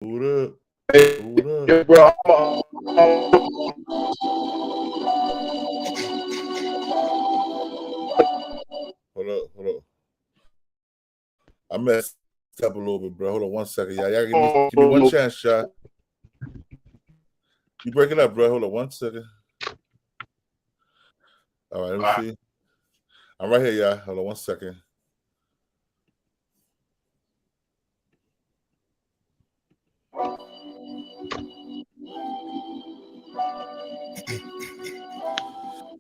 Hold up. Hold up. Yeah, bro. Hold up. Hold up. I messed up a little bit, bro. Hold on 1 second. Y'all give me one chance, shot. You break it up, bro. Hold on 1 second. All right, let me see. I'm right here, y'all. Hold on 1 second.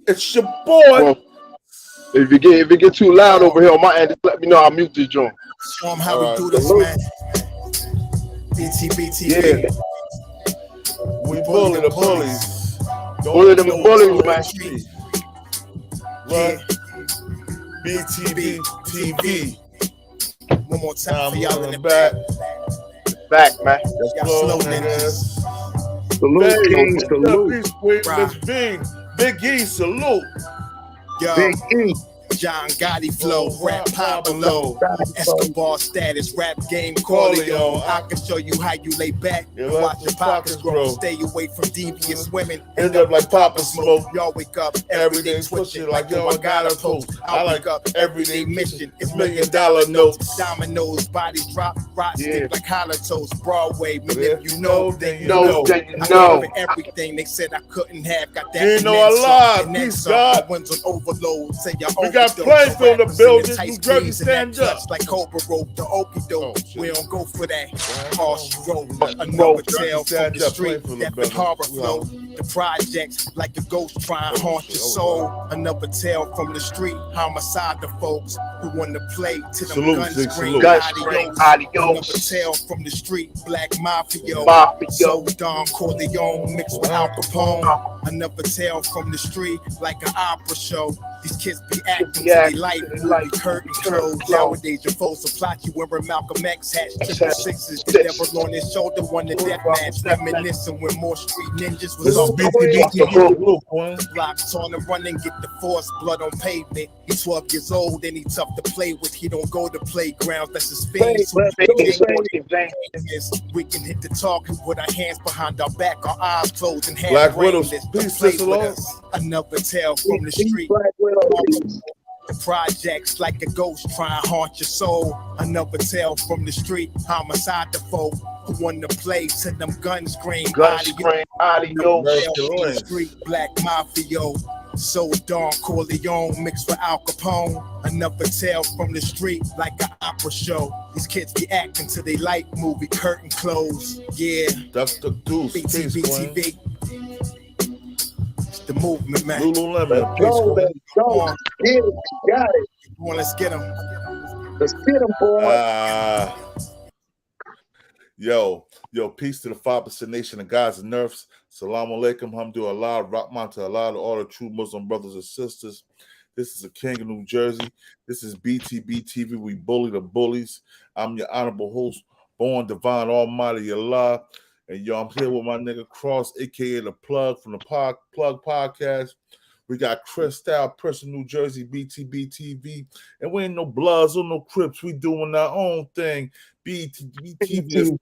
It's your boy. Well, if it get too loud over here on my end, just let me know. I'll mute this joint. Show them how we do this, man. BTBTV. Yeah. We bully the bullies. Bully them bullies, man. Right. BTBTV. One more time for y'all in the back. Back, man. Y'all slow niggas. Salute, King. Salute. Let's Big E, salute. Yo. Big E. John Gotti flow, rap Pablo, Escobar status, rap game Corleone. I can show you how you lay back and watch your pockets grow. Stay away from devious women. End up like Papa Smoke. Y'all wake up every day switching like yo, I got a post. I like up everyday mission. It's $1 million notes. Dominoes, bodies drop, rock stick like hollow toast. Broadway, man, if you know, then you know. I know everything they said I couldn't have. Got that. You know a lot. Peace, God. Wins on overload. Say y'all Plays on the building, New Jersey stand up. Like Cobra rope, the okie doke. We don't go for that. Harsh rope, another tale from the street. That harbor flow. The projects like a ghost trying to haunt your soul. Another tale from the street. Homicide the folks who want to play to them gun screen. Adios. Another tale from the street. Black Mafia. So Don Corleone mixed with Al Capone. Another tale from the street like an opera show. These kids be acting to their life, movie curtain closed. Nowadays your foes will plot you wearing Malcolm X hats, triple sixes, the devil on his shoulder, won the death match, reminiscing when more street ninjas was on blocks on the run and get the force, blood on pavement. He's 12 years old and he's tough to play with. He don't go to playgrounds, that's his face. We can hit the talk and put our hands behind our back, our eyes closed and have Black Widows, play with us. Another tale from the street. The projects like a ghost trying to haunt your soul. Another tale from the street. Homicide the folk who want to play to them guns green. Audio. Street Black Mafia. So Don Corleone mixed with Al Capone. Another tale from the street like an opera show. These kids be acting till they like movie curtain close. Yeah. That's the deuce. BTBTV. The movement, man. Lululemon. Go. Get it. Got it. Come on, let's get him. Let's get him, boy. Yo, peace to the 5% nation of guys and nerfs. Salam alaikum, hamdulillah, rahman to Allah, to all the true Muslim brothers and sisters. This is the King of New Jersey. This is BTBTV. We bully the bullies. I'm your honorable host, born divine almighty Allah. And yo, I'm here with my nigga Cross, aka the Plug from the Plug Podcast. We got Chris Style, Person New Jersey, BTBTV. And we ain't no Bloods or no Crips. We doing our own thing. BTBTV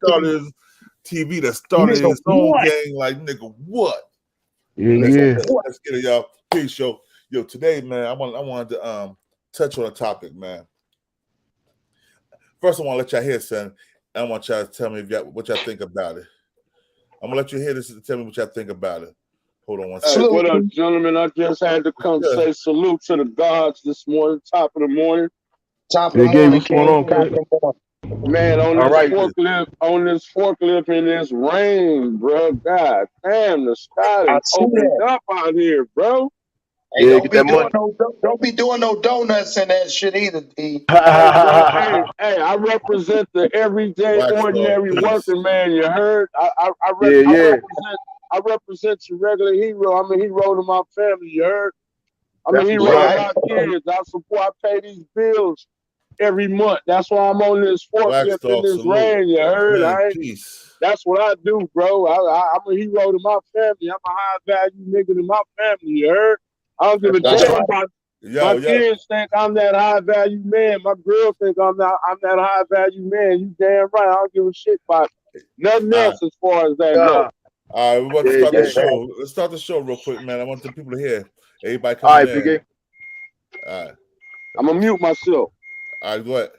that started its own gang. Like, nigga, what? Let's get it, y'all. Peace, yo. Yo, today, man, I wanted to touch on a topic, man. First, I want to let y'all hear something. I want y'all to tell me what y'all think about it. I'm gonna let you hear this and tell me what y'all think about it. Hold on one second. Hey, what up, gentlemen? I just had to come say salute to the gods this morning, top of the morning. Top of the morning. What's going on, man? On this forklift in this rain, bro. God damn, the sky is opened up out here, bro. Hey, don't be doing no donuts in that shit either, P. Hey, I represent the everyday, ordinary working man. You heard? I represent your regular hero. I'm a hero to my family. You heard? I'm a hero to my kids. I pay these bills every month. That's why I'm on this forklift in this rain. You heard? That's what I do, bro. I'm a hero to my family. I'm a high value nigga to my family. You heard? I don't give a damn about my kids think I'm that high value man. My girl think I'm that high value man. You damn right. I don't give a shit about Nothing else as far as that goes. All right, we're about to start the show. Let's start the show real quick, man. I want the people to hear. Everybody come in. PK. All right. I'm gonna mute myself. All right, go ahead.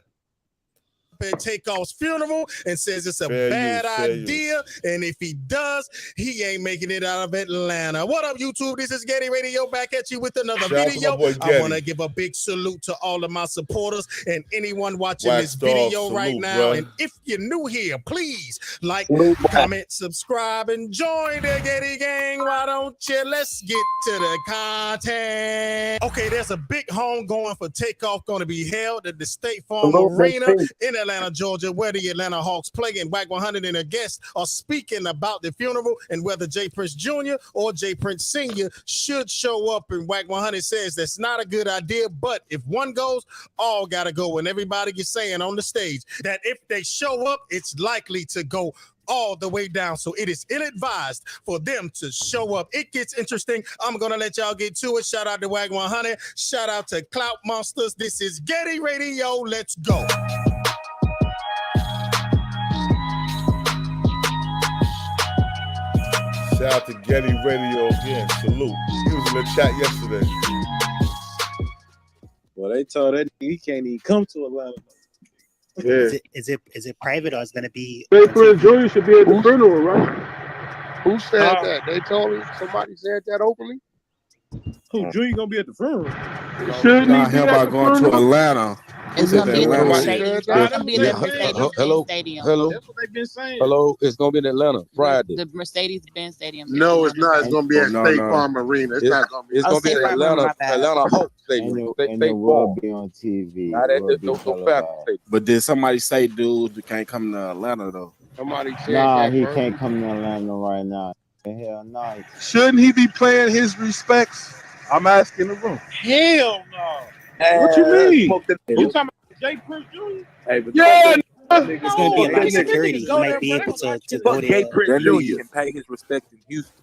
Takeoff's funeral and says it's a bad idea, and if he does, he ain't making it out of Atlanta. What up, YouTube? This is Getty Radio back at you with another video. I want to give a big salute to all of my supporters and anyone watching this video right now. And if you're new here, please like, comment, subscribe, and join the Getty gang. Why don't you? Let's get to the content. Okay, there's a big home going for Takeoff going to be held at the State Farm Arena in Atlanta, Georgia, where the Atlanta Hawks play. And WAC 100 and their guests are speaking about the funeral and whether J. Prince Jr. or J. Prince Sr. should show up. And WAC 100 says that's not a good idea, but if one goes, all got to go. And everybody is saying on the stage that if they show up, it's likely to go all the way down. So it is ill-advised for them to show up. It gets interesting. I'm going to let y'all get to it. Shout out to WAC 100. Shout out to Clout Monsters. This is Getty Radio. Let's go. Shout out to Getty Radio again. Salute. He was in the chat yesterday. Well, they told that he can't even come to Atlanta. Yeah. Is it private or is it going to be? J. Prince Jr. should be at the funeral, right? Who said that? They told me somebody said that openly. Who Junior gonna be at the funeral? Shouldn't he be about going to Atlanta? It's gonna be at the Mercedes. It's gonna be the Mercedes-Benz Stadium. Hello. That's what they've been saying. Hello. It's gonna be in Atlanta Friday. The Mercedes-Benz Stadium. No, it's not. It's gonna be at State Farm Arena. It's not gonna be. It's gonna be at Atlanta Hawks Stadium. They will be on TV. But did somebody say, dude, can't come to Atlanta though? Somebody said Nah, he can't come to Atlanta right now. Hell no. Shouldn't he be playing his respects? I'm asking the room. Hell no. What you mean? You talking about J. Prince Jr.? Hey, yeah. It's going to be a lot of security. He might be able to go there. That nigga can pay his respect in Houston.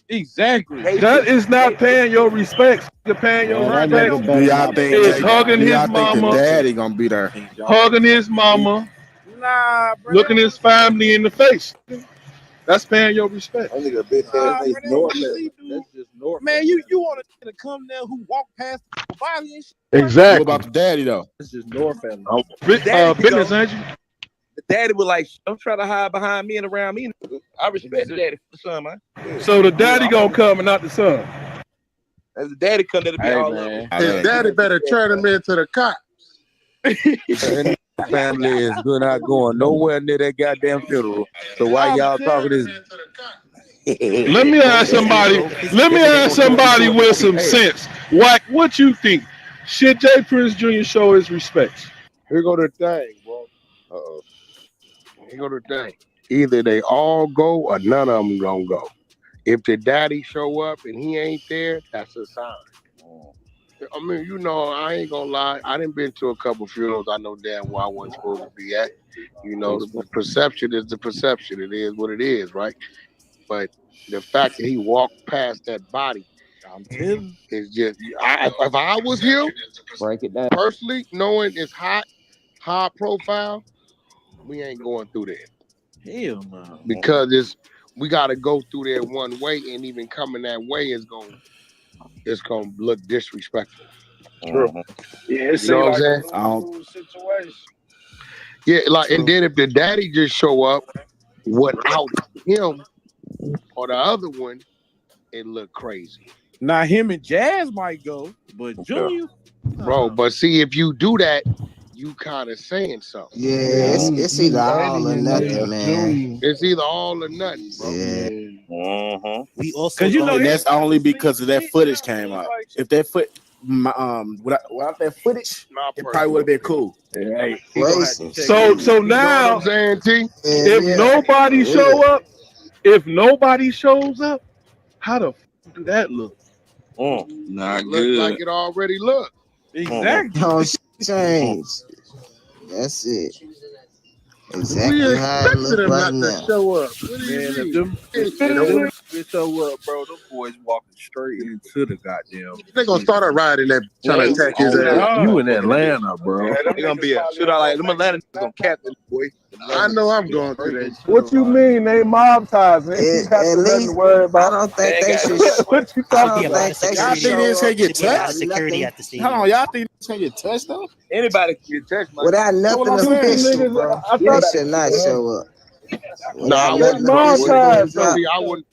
Exactly. That is not paying your respects. You're paying your respects. Do y'all think It's hugging his mama. The daddy gonna be there? Hugging his mama. Nah, bro. Looking his family in the face. That's paying your respect. That nigga bitch ass North. That's just North. Man, you want to come there who walk past the body and shit? Exactly. What about the daddy though? It's just North family. Business, ain't you? The daddy was like, don't try to hide behind me and around me. I respect the daddy for the son, man. So the daddy gonna come and not the son. As the daddy come, that'll be all over. His daddy better turn him into the cops. Family is good not going nowhere near that goddamn funeral. So why y'all talking this? Let me ask somebody. Let me ask somebody with some sense. What you think? Should J. Prince Jr. show his respects? Here go the thing, bro. Here go the thing. Either they all go or none of them gonna go. If the daddy show up and he ain't there, that's a sign. I mean, you know, I ain't gonna lie. I done been to a couple funerals. I know damn well I wasn't supposed to be at. You know, the perception is the perception. It is what it is, right? But the fact that he walked past that body is just. If I was him, Break it down. personally, knowing it's high profile, we ain't going through there. Hell no. Because we got to go through there one way, and even coming that way is gonna look disrespectful. True. Yeah, it's you know what like I'm saying? Situation. Yeah, like, and then if the daddy just show up without him or the other one, it look crazy. Now him and Jazz might go, but Junior, bro. But see, if you do that, you kind of saying something. Yeah, it's either all or nothing, man. It's either all or nothing, bro. Yeah. We also, and that's only because of that footage came out. If that without that footage, it probably would have been cool. Hey, so now, if nobody shows up, how the fuck do that look? Not good. Looks like it already looked. Exactly. Don't change. That's it. Exactly how it expected look him right not to now. show up. What do you Man, mean? if them show up, bro, them boys walking straight into the goddamn. They gonna start a riot in that trying to attack his ass. You in Atlanta, bro. They gonna be a shootout like them Atlanta niggas gonna captain boy. I know I'm going to that. What you mean they mob ties? They ain't got At nothing to least worry I about. don't think they should. What you I talking don't about? think they Y'all should think this show ain't get up without touched? Security nothing, at the stadium. Hold on, y'all think this ain't get touched though? Anybody can get touched, man. without That's what nothing I'm saying. official, bro. I They thought should not show up. No, I Without wouldn't. nothing mob official. ties. So see, I wouldn't.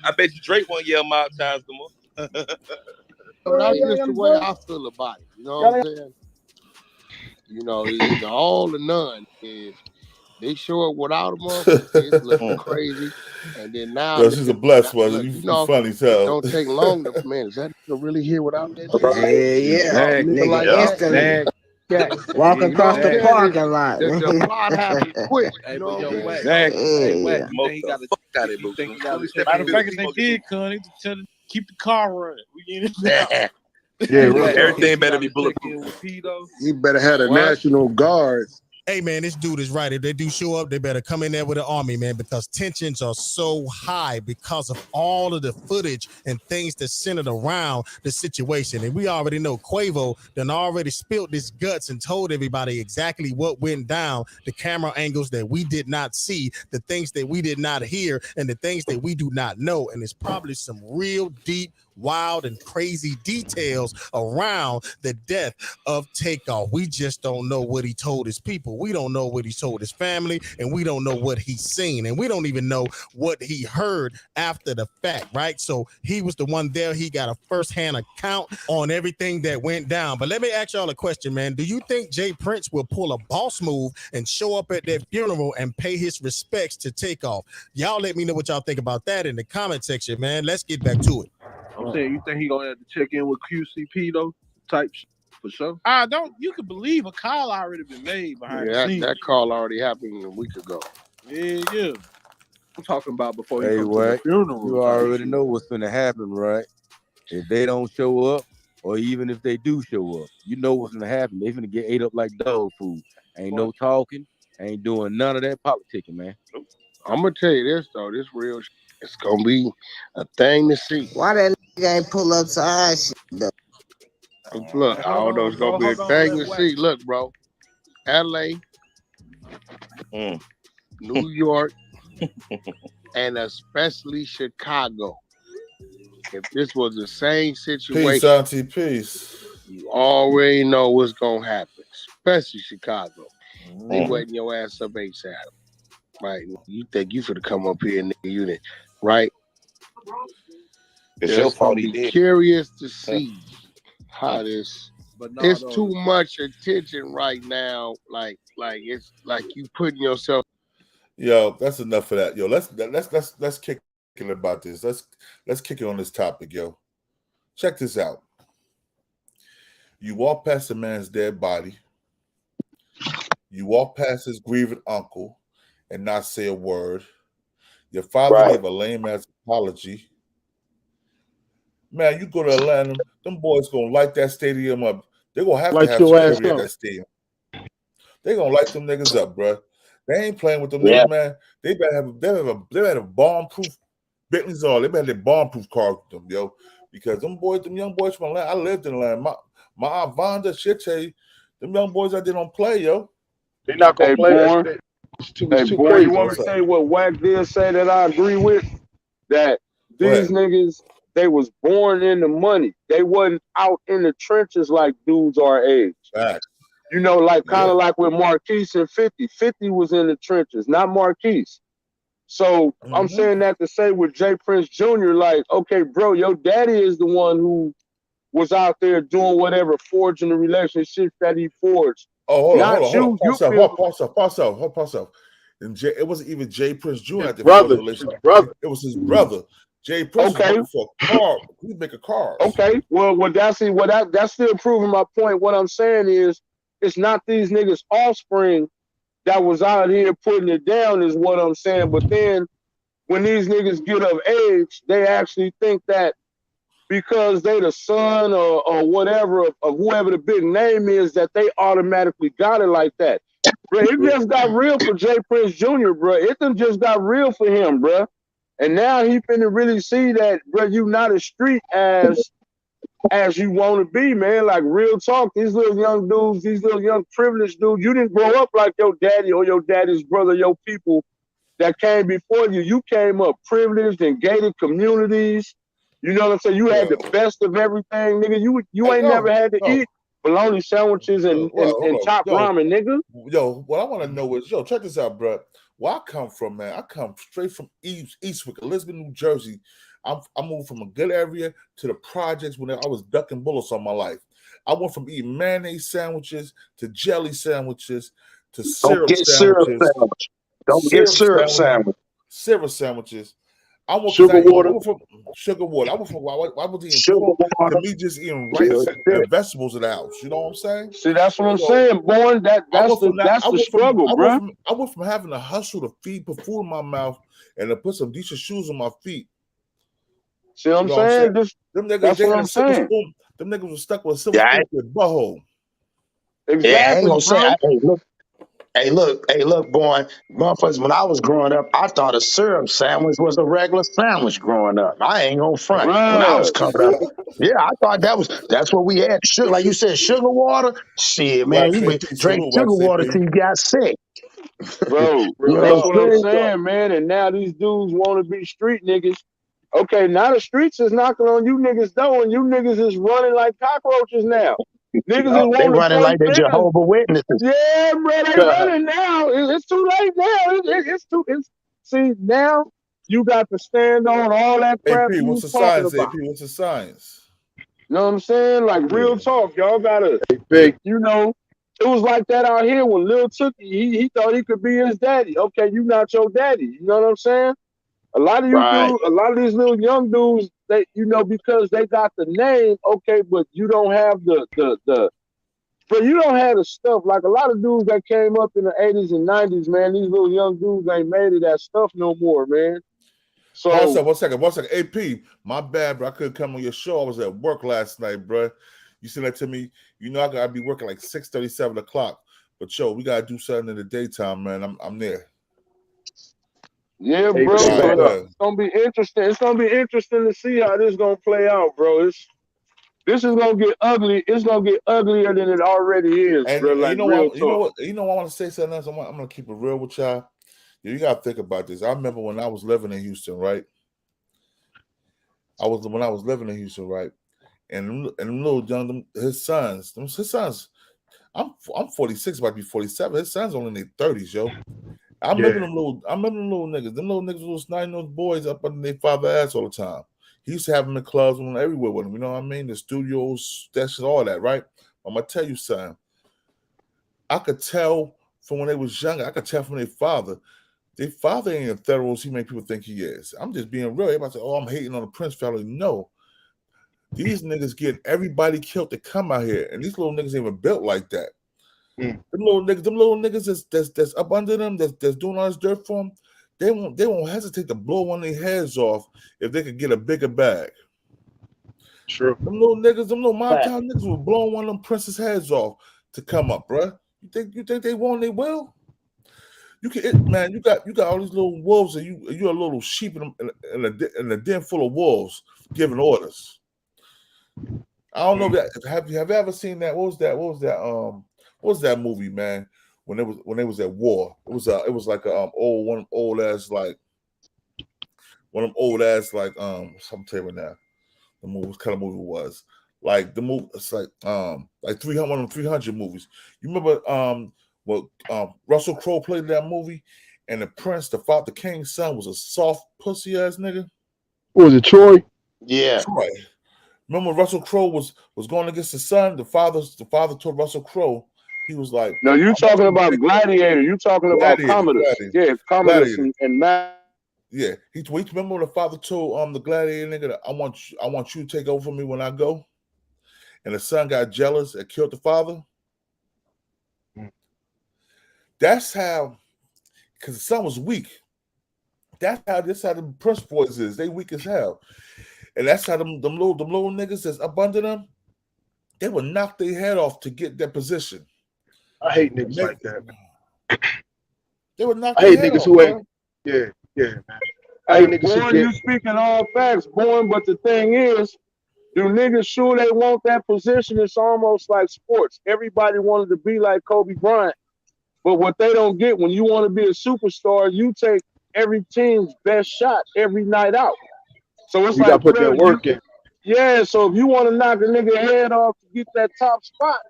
I bet you Drake won't yell mob ties no more. That's just the way I feel about it. You know what I'm saying? You know, either all or none. If they show up without a motherfucker, it's looking crazy. And then now, Yo, she's a blessed one. look, You you know, funny as it hell. don't take long to, man, is that nigga really here without that shit? Yeah, nigga, like instantly. that. Walk across the saying? parking lot. The plot happened quick. Hey, You but know yo, what I'm Wack, saying? hey, Wack, Yeah. you think he got to you think he got to Matter of fact, if they did, Con, they just tell them keep the car running. We get it out. everything better be bulletproof. You better have the National Guards. Hey man, this dude is right. If they do show up, they better come in there with an army, man, because tensions are so high because of all of the footage and things that centered around the situation. And we already know Quavo done already spilled his guts and told everybody exactly what went down, the camera angles that we did not see, the things that we did not hear, and the things that we do not know. And it's probably some real deep, wild, and crazy details around the death of Takeoff. We just don't know what he told his people. We don't know what he told his family, and we don't know what he's seen, and we don't even know what he heard after the fact, right? So he was the one there. He got a first-hand account on everything that went down. But let me ask y'all a question, man. Do you think Jay Prince will pull a boss move and show up at that funeral and pay his respects to Takeoff? Y'all let me know what y'all think about that in the comment section, man. Let's get back to it. I'm saying, you think he gonna have to check in with QCP though? Type for sure. You could believe a call already been made behind the scenes. That call already happened a week ago. Yeah. I'm talking about before Hey, he comes to the Wack, funeral. you already know what's gonna happen, right? If they don't show up, or even if they do show up, you know what's gonna happen. They finna get ate up like dog food. Ain't no talking, ain't doing none of that politicking, man. I'm gonna tell you this though, this real shit. It's gonna be a thing to see. Why that nigga ain't pull up to our shit though? Look, I don't know. It's gonna be a thing to see. Look, bro, LA, New York, and especially Chicago. If this was the same situation, Peace, Auntie, peace. You already know what's gonna happen, especially Chicago. They waiting your ass up ASAP. Right? You think you finna come up here, nigga, you did, right? It's your fault he be did. Curious to see how this. It's too much attention right now. Like it's like you putting yourself. Yo, that's enough of that. Yo, let's kick it about this. Let's kick it on this topic, yo. Check this out. You walk past a man's dead body. You walk past his grieving uncle and not say a word. Your father gave a lame ass apology. Man, you go to Atlanta, them boys gonna light that stadium up. They're gonna have to have security at that stadium. They're gonna light them niggas up, bro. They ain't playing with them niggas, man. They better have bomb-proof Bentleys on. They better have bomb-proof cars with them, yo. Because them young boys from Atlanta, I lived in Atlanta. My Aunt Vonda, she'll tell you, them young boys out there don't play, yo. They're not gonna play. Born, it's too crazy. You want me to say what Wack did say that I agree with? That these niggas, they was born in the money. They wasn't out in the trenches like dudes our age. Facts. You know, like kind of like with Marquise and 50. 50 was in the trenches, not Marquise. So I'm saying that to say with Jay Prince Jr., like, okay, bro, your daddy is the one who was out there doing whatever, forging the relationships that he forged. Oh, hold on. Pause off. And it wasn't even Jay Prince Jr. at the forging relationship. It was his brother. Jay Prince was looking for a car. He'd make a car. Okay. Well, that's still proving my point. What I'm saying is, it's not these niggas' offspring that was out here putting it down, is what I'm saying. But then when these niggas get of age, they actually think that because they the son or whatever of whoever the big name is, that they automatically got it like that. Bro, it just got real for Jay Prince Jr., bro. It done just got real for him, bro. And now he finna really see that, bro, you not as street as you want to be, man. Like, real talk, these little young dudes, these little young privileged dudes, you didn't grow up like your daddy or your daddy's brother, your people that came before you. You came up privileged in gated communities. You know what I'm saying? You had the best of everything, nigga. You ain't never had to eat bologna sandwiches and top ramen, nigga. Yo, what I want to know is, check this out, bro. Where I come from, man, I come straight from Eastwick, Elizabeth, New Jersey. I moved from a good area to the projects when I was ducking bullets all my life. I went from eating mayonnaise sandwiches to jelly sandwiches to syrup sandwiches. Don't get syrup sandwich. Syrup sandwiches. I went sugar water. Sugar water. I was eating pork to me just eating rice and vegetables in the house. You know what I'm saying? See, that's what I'm saying, boy. That's the struggle, bro. I went from having to hustle to put food in my mouth and to put some decent shoes on my feet. See what I'm saying? That's what I'm saying. Them niggas were stuck with a silver spoon with butthole. Exactly. Yeah, I ain't gonna say. Hey, look, boy. Motherfuckers, when I was growing up, I thought a syrup sandwich was a regular sandwich growing up. I ain't gonna front. When I was coming up, yeah, I thought that's what we had. Sugar, like you said, sugar water. Shit, man, you would drink sugar water till you got sick. Bro, that's what I'm saying, man. And now these dudes want to be street niggas. Okay, now the streets is knocking on you niggas' door, and you niggas is running like cockroaches now. Niggas is they running like they Jehovah Witnesses. Yeah, bro, they running now. It's too late now. See, now you got to stand on all that crap. AP, what's the science? AP, what's the science? You know what I'm saying? Like, real talk, y'all gotta, you know, it was like that out here when Lil Tookie, he thought he could be his daddy. Okay, you not your daddy. You know what I'm saying? A lot of you dudes, a lot of these little young dudes, they, you know, because they got the name, okay, but you don't have but you don't have the stuff. Like a lot of dudes that came up in the 80s and 90s, man, these little young dudes ain't made of that stuff no more, man. So one second. AP, my bad, bro. I couldn't come on your show. I was at work last night, bro. You said that to me. You know I gotta be working like 6:30, 7 o'clock. But we gotta do something in the daytime, man. I'm there. Yeah, bro. It's gonna be interesting. It's gonna be interesting to see how this gonna play out, bro. This is gonna get ugly. It's gonna get uglier than it already is, and bro. Like, you know what? I want to say something else. I'm gonna keep it real with y'all. You gotta think about this. I remember when I was living in Houston, right? When I was living in Houston, right? And little young, his sons. I'm 46, about to be 47. His sons only in their 30s, yo. I remember them little niggas. Them little niggas was sniding those boys up under their father's ass all the time. He used to have them in clubs and everywhere with them. You know what I mean? The studios, that shit, all that, right? I'm gonna tell you something. I could tell from when they was younger. I could tell from their father. Their father ain't a federal. He make people think he is. I'm just being real. Everybody say, "Oh, I'm hating on the Prince family." No, these niggas get everybody killed to come out here, and these little niggas ain't even built like that. Them little niggas that's up under them, that's doing all this dirt for them, they won't hesitate to blow one of their heads off if they could get a bigger bag. True. Them little mob town niggas will blow one of them Prince's heads off to come up, bruh. You think they won't? They will. You got all these little wolves, and you're a little sheep in a den full of wolves giving orders. I don't know that. Have you ever seen that? What was that movie, man? When they was at war, it was like a one of them old ass like I'm telling you now, the movie, what kind of movie it was. Like the movie, it's like 300, one of them 300 movies. You remember Russell Crowe played that movie, and the prince, the king's son, was a soft pussy ass nigga. Was it Troy? Yeah. Troy. Remember Russell Crowe was going against the son. The father told Russell Crowe, he was like, "No, you talking about Gladiator? You talking about Commodus? Yeah, Commodus and Matt." Yeah, he remember when the father told the Gladiator nigga, I want you to take over for me when I go, and the son got jealous and killed the father. That's how, because the son was weak. That's how the Prince boys is. They weak as hell, and that's how them little niggas that's up under them, they would knock their head off to get their position. I hate niggas like that. They would knock I hate their head niggas off, who ain't. bro. Yeah, man. Hey, Niggas who Born, get. you speaking all facts, Born, but the thing is, do niggas sure they want that position? It's almost like sports. Everybody wanted to be like Kobe Bryant, but what they don't get, when you want to be a superstar, you take every team's best shot every night out. So it's You gotta like, put that bro, work in. so if you want to knock a nigga head off to get that top spot,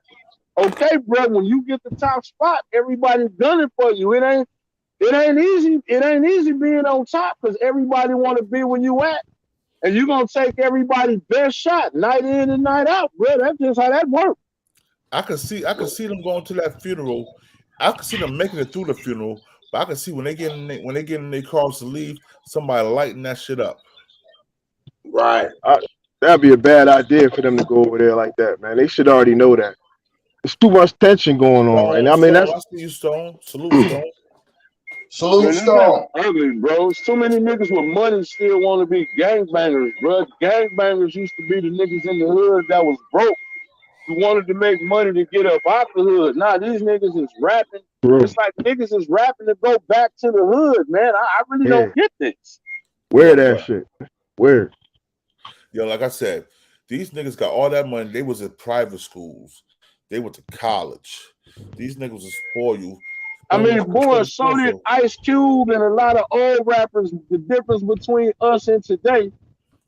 okay, bro, when you get the top spot, everybody's gunning for you. It ain't easy. It ain't easy being on top because everybody want to be where you at. And you're going to take everybody's best shot night in and night out, bro. That's just how that works. I could see them going to that funeral. I could see them making it through the funeral, but I could see when they get in their cars to leave, somebody lighting that shit up. Right. That'd be a bad idea for them to go over there like that, man. They should already know that. There's too much tension going on, and I mean that's. I see you, Stone. Salute, Stone. Man, that's ugly, bro. It's too many niggas with money still want to be gangbangers, bro. Gangbangers used to be the niggas in the hood that was broke, who wanted to make money to get up out the hood. Nah, these niggas is rapping. Bro. It's like niggas is rapping to go back to the hood, man. I really don't get this. Where that shit? Where? Yo, like I said, these niggas got all that money. They was in private schools. They went to college. These niggas will spoil you. I mean, boy, so did Ice Cube and a lot of old rappers. The difference between us and today,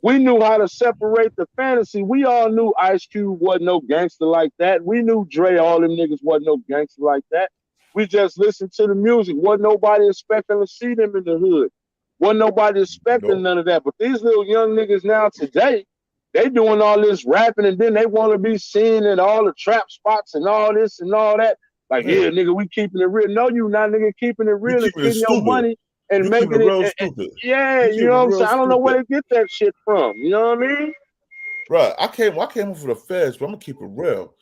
we knew how to separate the fantasy. We all knew Ice Cube wasn't no gangster like that. We knew Dre, all them niggas wasn't no gangster like that. We just listened to the music. Wasn't nobody expecting to see them in the hood. Wasn't nobody expecting none of that. But these little young niggas now today, they doing all this rapping and then they want to be seen in all the trap spots and all this and all that. Like, yeah, nigga, we keeping it real. No, you not, nigga. Keeping it real is getting your money and making it. Yeah, you know what I'm saying? I don't know where they get that shit from. You know what I mean? Bro, I came over for the feds, but I'm gonna keep it real.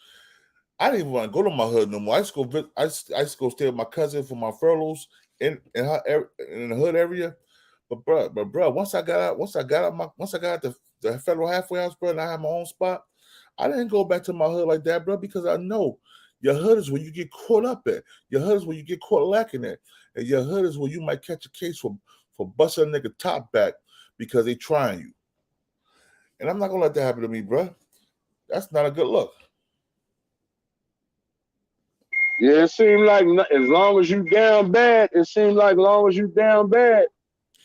I didn't even want to go to my hood no more. I used to go stay with my cousin for my furloughs in the hood area. But bro, once I got the federal halfway house, bro, and I had my own spot, I didn't go back to my hood like that, bro, because I know your hood is where you get caught up at. Your hood is where you get caught lacking at. And your hood is where you might catch a case for busting a nigga top back because they trying you. And I'm not gonna let that happen to me, bro. That's not a good look. Yeah, it seemed like as long as you down bad,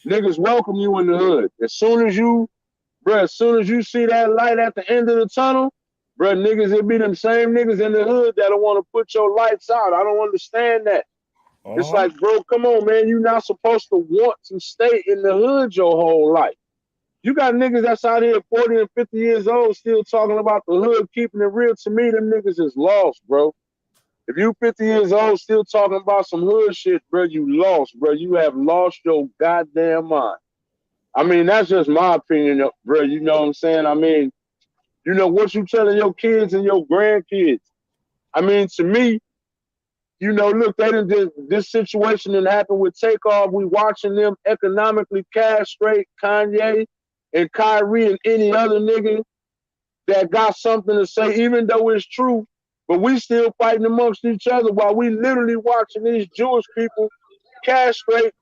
niggas welcome you in the hood. As soon as you see that light at the end of the tunnel, bro, niggas, it be them same niggas in the hood that'll want to put your lights out. I don't understand that. It's like, bro, come on, man. You're not supposed to want to stay in the hood your whole life. You got niggas that's out here 40 and 50 years old still talking about the hood, keeping it real. To me, them niggas is lost, bro. If you 50 years old still talking about some hood shit, bro, you lost, bro. You have lost your goddamn mind. I mean, that's just my opinion, bro. You know what I'm saying? I mean, you know, what you telling your kids and your grandkids. I mean, to me, you know, look, this situation that happened with Takeoff. We watching them economically castrate Kanye and Kyrie and any other nigga that got something to say, even though it's true. But we still fighting amongst each other while we literally watching these Jewish people castrate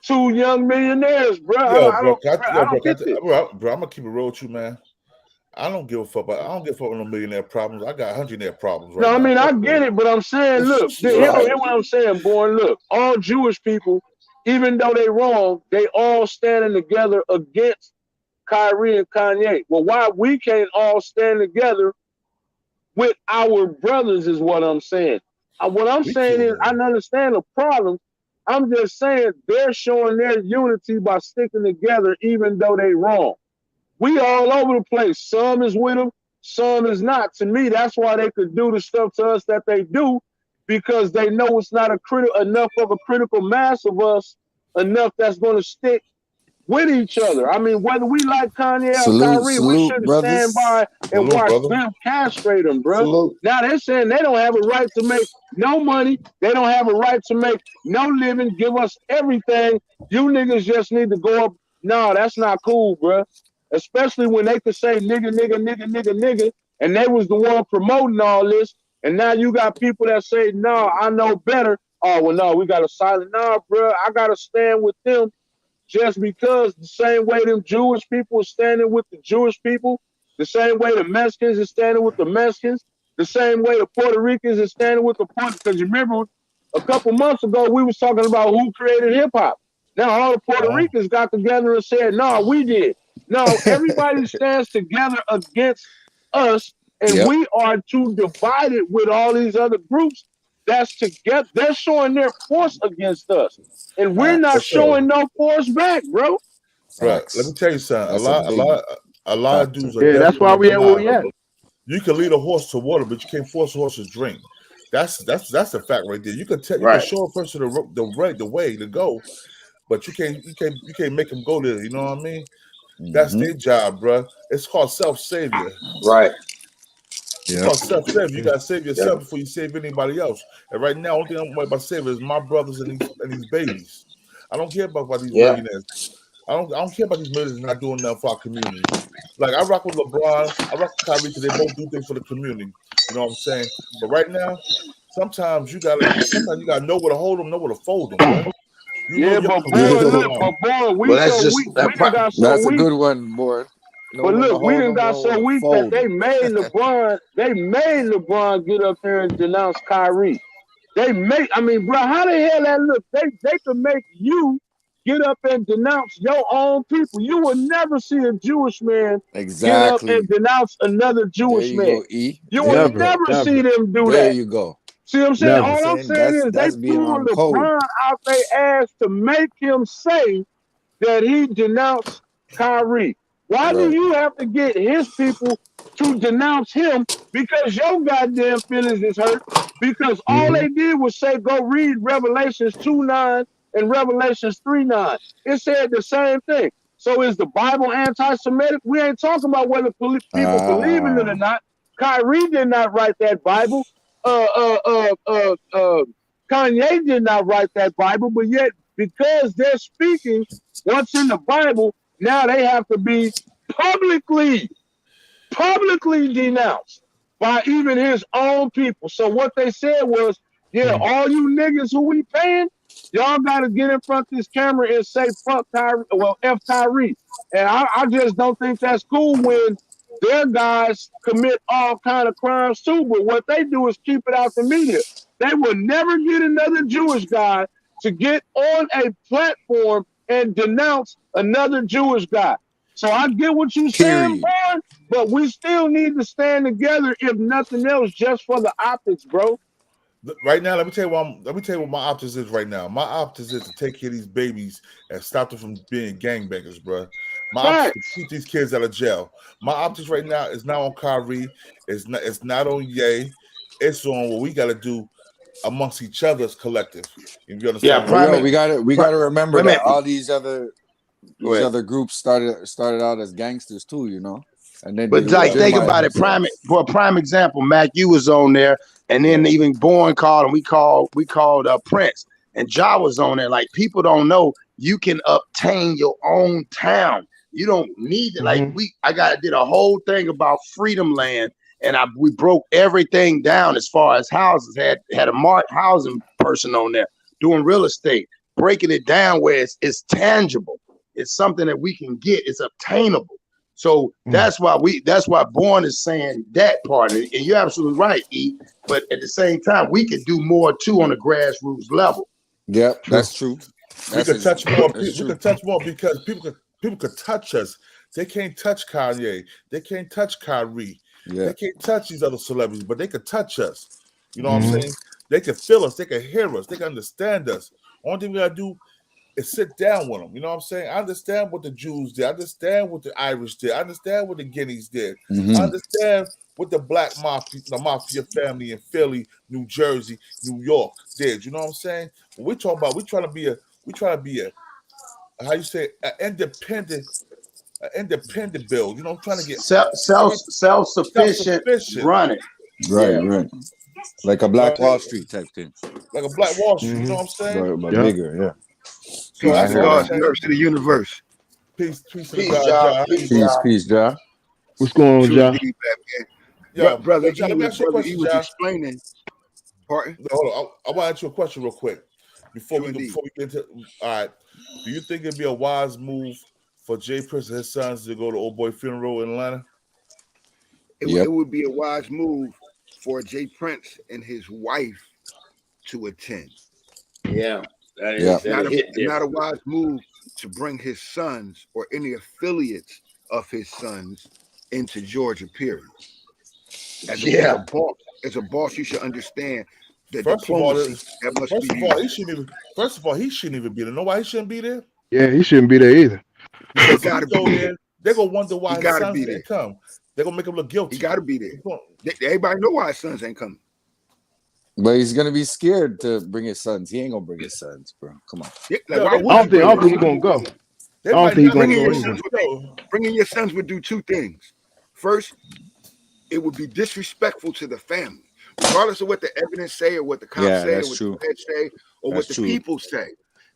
2 young millionaires, bro. I don't get this. Bro, I'm gonna keep it real with you, man. I don't give a fuck about. I don't give a fuck with no millionaire problems. I got hundredaire problems right now. No, I mean, I get it, but I'm saying, look, hear what I'm saying, boy. Look, all Jewish people, even though they wrong, they all standing together against Kyrie and Kanye. Well, why we can't all stand together with our brothers is what I'm saying. What I'm saying is, I understand the problem. I'm just saying they're showing their unity by sticking together, even though they wrong. We all over the place. Some is with them, some is not. To me, that's why they could do the stuff to us that they do, because they know it's not enough of a critical mass of us, enough that's going to stick with each other. I mean, whether we like Kanye or Kyrie, we shouldn't stand by and watch them castrate them, bro. Now they're saying they don't have a right to make no money. They don't have a right to make no living. Give us everything. You niggas just need to go up. No, that's not cool, bro. Especially when they could say nigga, nigga, nigga, nigga, nigga, and they was the one promoting all this. And now you got people that say, no, I know better. oh, well, no, we got to silence. Nah, bro, I got to stand with them just because the same way them Jewish people are standing with the Jewish people, the same way the Mexicans are standing with the Mexicans, the same way the Puerto Ricans are standing with the Puerto. Because you remember a couple months ago, we was talking about who created hip hop. Now all the Puerto Ricans got together and said, no, we did. No, everybody stands together against us, and we are too divided with all these other groups that's together. They're showing their force against us, and we're not showing no force back, bro. Bro, let me tell you something. A lot of dudes are that's why we at where we at. You can lead a horse to water, but you can't force a horse to drink. That's a fact right there. You can tell, you can show a person the way to go, but you can't make them go there. You know what I mean? That's their job, bro. It's called self-savior. Right. It's called self-savior. You gotta save yourself before you save anybody else. And right now, only thing I'm worried about saving is my brothers and these babies. I don't care about these millionaires. I don't care about these millionaires not doing nothing for our community. Like I rock with LeBron, I rock with Kyrie because they both do things for the community. You know what I'm saying? But right now, sometimes you gotta know where to hold them, know where to fold them. Right? But boy, we got that's a good one, boy. But look, we done got so weak that they made LeBron get up there and denounce Kyrie. I mean, bro, how the hell that look? They could make you get up and denounce your own people. You will never see a Jewish man get up and denounce another Jewish man. You will never see them do that. There you go. See what I'm saying? All I'm saying is they pulled LeBron out their ass to make him say that he denounced Kyrie. Why do you have to get his people to denounce him? Because your goddamn feelings is hurt. Because all they did was say, go read Revelations 2:9 and Revelations 3:9. It said the same thing. So is the Bible anti-Semitic? We ain't talking about whether people believe in it or not. Kyrie did not write that Bible. Kanye did not write that Bible, but yet because they're speaking what's in the Bible, now they have to be publicly denounced by even his own people. So what they said was, all you niggas who we paying, y'all got to get in front of this camera and say fuck Kyrie, well, F Kyrie. And I just don't think that's cool when their guys commit all kind of crimes too, but what they do is keep it out the media. They will never get another Jewish guy to get on a platform and denounce another Jewish guy. So I get what you're saying, boy, but we still need to stand together, if nothing else, just for the optics, bro. Right now, let me tell you what my optics is right now. My optics is to take care of these babies and stop them from being gangbangers, bro. My optics is to keep these kids out of jail. My optics right now is not on Kyrie. It's not on Ye. It's on what we got to do amongst each other's collective. If you understand? Yeah, we got to remember that all these other groups started out as gangsters too, you know. And then but like think about it. For a prime example, Mac, you was on there, and then even Bourne called, and we called Prince, and Ja was on there. Like people don't know you can obtain your own town. You don't need it. Like I did a whole thing about Freedom Land, and we broke everything down as far as houses. Had a marked housing person on there doing real estate, breaking it down where it's tangible. It's something that we can get. It's obtainable. So that's why Bourne is saying that part. And you're absolutely right, E. But at the same time, we could do more too on a grassroots level. Yep, that's true. We could touch more. We could touch more because people could touch us. They can't touch Kanye. They can't touch Kyrie. Yeah. They can't touch these other celebrities, but they could touch us. You know what I'm saying? They can feel us. They can hear us. They can understand us. Only thing we gotta do is sit down with them. You know what I'm saying? I understand what the Jews did. I understand what the Irish did. I understand what the Guineas did. I understand what the black mafia, the mafia family in Philly, New Jersey, New York did. You know what I'm saying? What we talking about, we trying to be a how you say, an independent build. You know, I'm trying to get self-sufficient running. Right. Like a Black Wall Street type thing. Like a Black Wall Street, you know what I'm saying? But bigger, yeah. So that's God, to the universe. Peace to God. Peace, Ja. What's going on, Ja? Brother, he was explaining Pardon? No, hold on. I want to ask you a question real quick before we get into. All right, do you think it'd be a wise move for Jay Prince and his sons to go to Old Boy funeral in Atlanta? It would be a wise move for Jay Prince and his wife to attend. Yeah, it's not a wise move to bring his sons or any affiliates of his sons into Georgia. Period. As a boss, you should understand that First of all, he shouldn't even be there. Know why he shouldn't be there? Yeah, he shouldn't be there either. Because he go there, they're gonna wonder why his sons be there. didn't come. They're gonna make him look guilty. He got to be there. Everybody know why his sons ain't coming. But he's gonna be scared to bring his sons. He ain't gonna bring his sons, bro. Come on. I don't think he's gonna go. I don't think he's gonna go. Bringing your sons would do two things. First, it would be disrespectful to the family, regardless of what the evidence say or what the cops say or what the feds say or what the people say.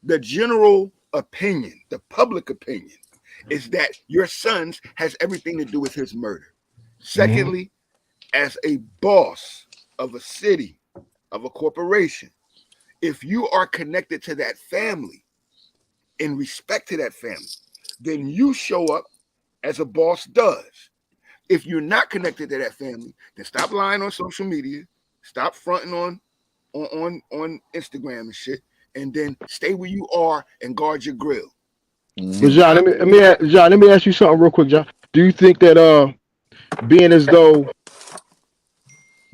The general opinion, the public opinion, is that your sons has everything to do with his murder. Secondly, as a boss of a city, of a corporation, if you are connected to that family, in respect to that family, then you show up as a boss does. If you're not connected to that family, then stop lying on social media, stop fronting on Instagram and shit, and then stay where you are and guard your grill. But John, let me ask you something real quick, John. Do you think that being as though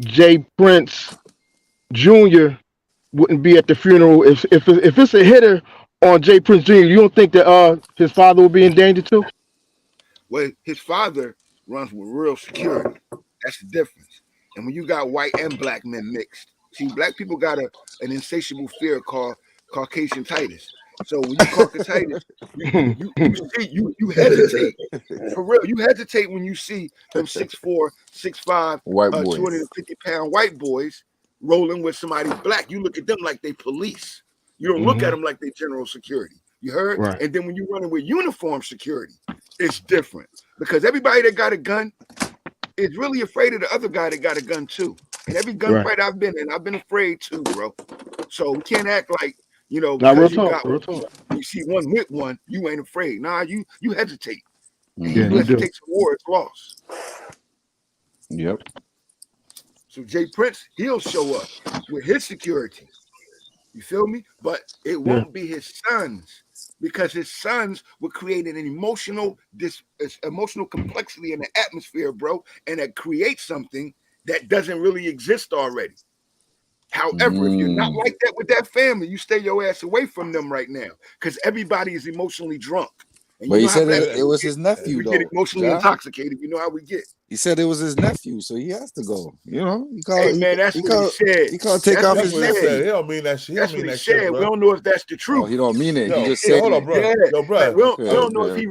Jay Prince Jr. wouldn't be at the funeral if it's a hitter on Jay Prince Jr., you don't think that his father would be in danger too? Well, his father runs with real security. That's the difference. And when you got white and black men mixed, see, black people got an insatiable fear called Caucasian-titis. So when you Caucasian-titis, you hesitate. For real, you hesitate when you see them 6'4", 6'5", 250-pound white boys rolling with somebody black. You look at them like they police. You don't look at them like they general security. You heard? Right. And then when you running with uniform security, it's different. Because everybody that got a gun is really afraid of the other guy that got a gun too. And every gunfight I've been in, I've been afraid too, bro. So we can't act like, because you see one with one, you ain't afraid. Nah, you hesitate. Yeah, you hesitate to war, it's lost. Yep. So Jay Prince, he'll show up with his security. You feel me? But it won't be his sons, because his sons would create an emotional complexity in the atmosphere, bro, and that creates something that doesn't really exist already. However, if you're not like that with that family, you stay your ass away from them right now, because everybody is emotionally drunk. And but he said it was his nephew, we though. get emotionally intoxicated. You know how we get. He said it was his nephew, so he has to go. He called, that's what he said. He called Takeoff his nephew. He don't mean that shit. That's what he said. We don't know if that's the truth. Oh, he don't mean it. No, he just said, hold on, bro. Yeah. Yo, bro. Like, we don't know if he's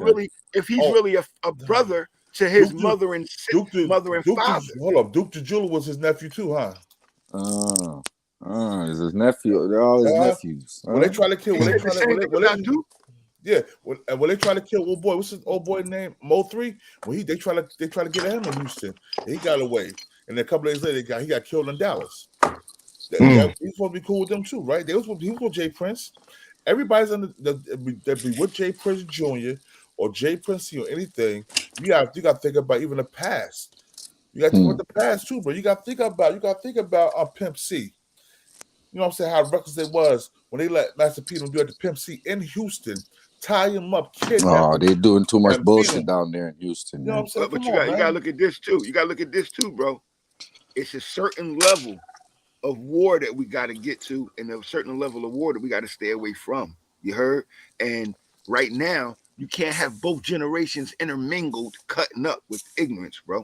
really a brother to his mother and father. Hold up, Duke DeJula was his nephew too, huh? Is his nephew? They're all his nephews. When they try to kill, when they try to kill old boy, what's his old boy name? Mo3. When they try to get at him in Houston, he got away, and then a couple days later, he got killed in Dallas. He's supposed to be cool with them too, right? He was with Jay Prince. Everybody's that be with Jay Prince Jr. or Jay Prince or anything. You got to think about even the past. You got to think about the past too, bro. You got to think about Pimp C. You know what I'm saying? How reckless it was when they let Master P do it to Pimp C in Houston, tie him up, kidnap him. Oh, they're doing too much bullshit down there in Houston. You know what I'm saying? But you got to look at this too. You got to look at this too, bro. It's a certain level of war that we got to get to, and a certain level of war that we got to stay away from. You heard? And right now, you can't have both generations intermingled, cutting up with ignorance, bro.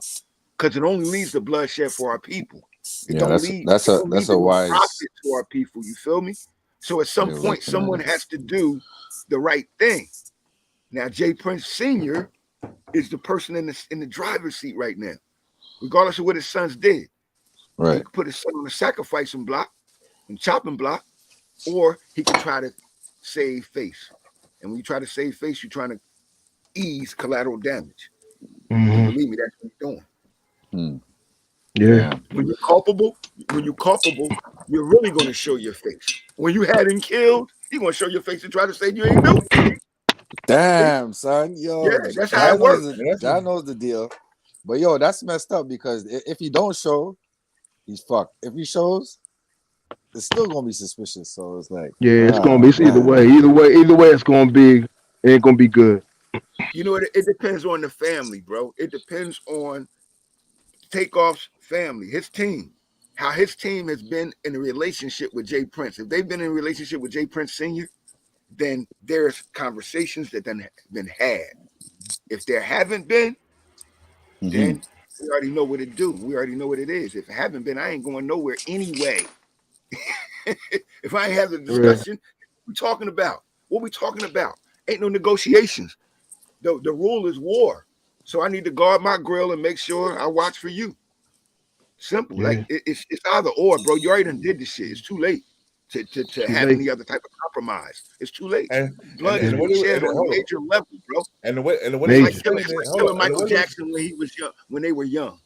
Because it only leads to bloodshed for our people. That's a wise profit to our people. You feel me? So at some point, someone has to do the right thing. Now, Jay Prince Sr. is the person in the driver's seat right now, regardless of what his sons did. Right. He could put his son on the sacrificing block and chopping block, or he could try to save face. And when you try to save face, you're trying to ease collateral damage. Believe me, that's what you're doing. Yeah. When you're culpable, you're really gonna show your face. When you had him killed, you gonna show your face and try to say you ain't do it. Damn, son. Yo, Yeah, that's how it works. John knows the deal. But yo, that's messed up because if he don't show, he's fucked. If he shows, it's still gonna be suspicious. So it's like, yeah, it's gonna be either way. Either way, it's gonna be. It ain't gonna be good. You know, it depends on the family, bro. It depends on Takeoff's family, his team, how his team has been in a relationship with Jay Prince. If they've been in a relationship with Jay Prince Sr., then there's conversations that then been had. If there haven't been, then we already know what it do. We already know what it is. If it haven't been, I ain't going nowhere anyway. If I ain't have the discussion, what we talking about? What we talking about? Ain't no negotiations. The rule is war. So I need to guard my grill and make sure I watch for you. Simple. Yeah. Like it's either or, bro. You already done did this shit. It's too late to have any other type of compromise. It's too late. Blood is shed on a major level, bro. And the way it's like killing Michael Jackson when he was young, when they were young.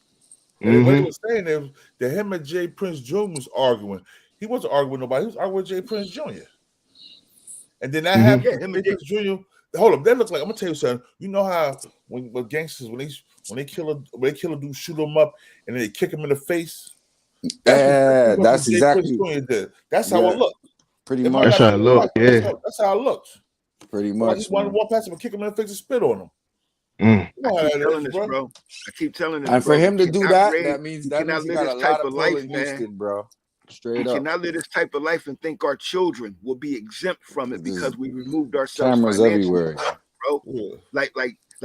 And what he was saying is that him and Jay Prince Jr. was arguing. He wasn't arguing with nobody. He was arguing with Jay Prince Jr. And then that happened. Yeah, him and Jay Prince Jr. Hold up, that looks like, I'm gonna tell you something. You know how when gangsters when they kill a dude, shoot him up, and then they kick him in the face. That's exactly. That's how it looked. Pretty much. That's how it looked. Yeah. That's how it looks. Pretty much. He wanted to walk past him and kick him in the face and spit on him. I keep telling this, bro. I keep telling this. And for him to do that, that means he got a lot of pull in Houston, bro. Straight up. We cannot live this type of life and think our children will be exempt from it because we removed ourselves. Cameras everywhere, bro. Yeah. Like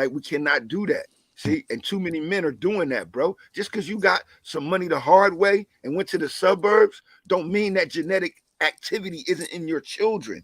we cannot do that. See, and too many men are doing that, bro. Just because you got some money the hard way and went to the suburbs, don't mean that genetic activity isn't in your children.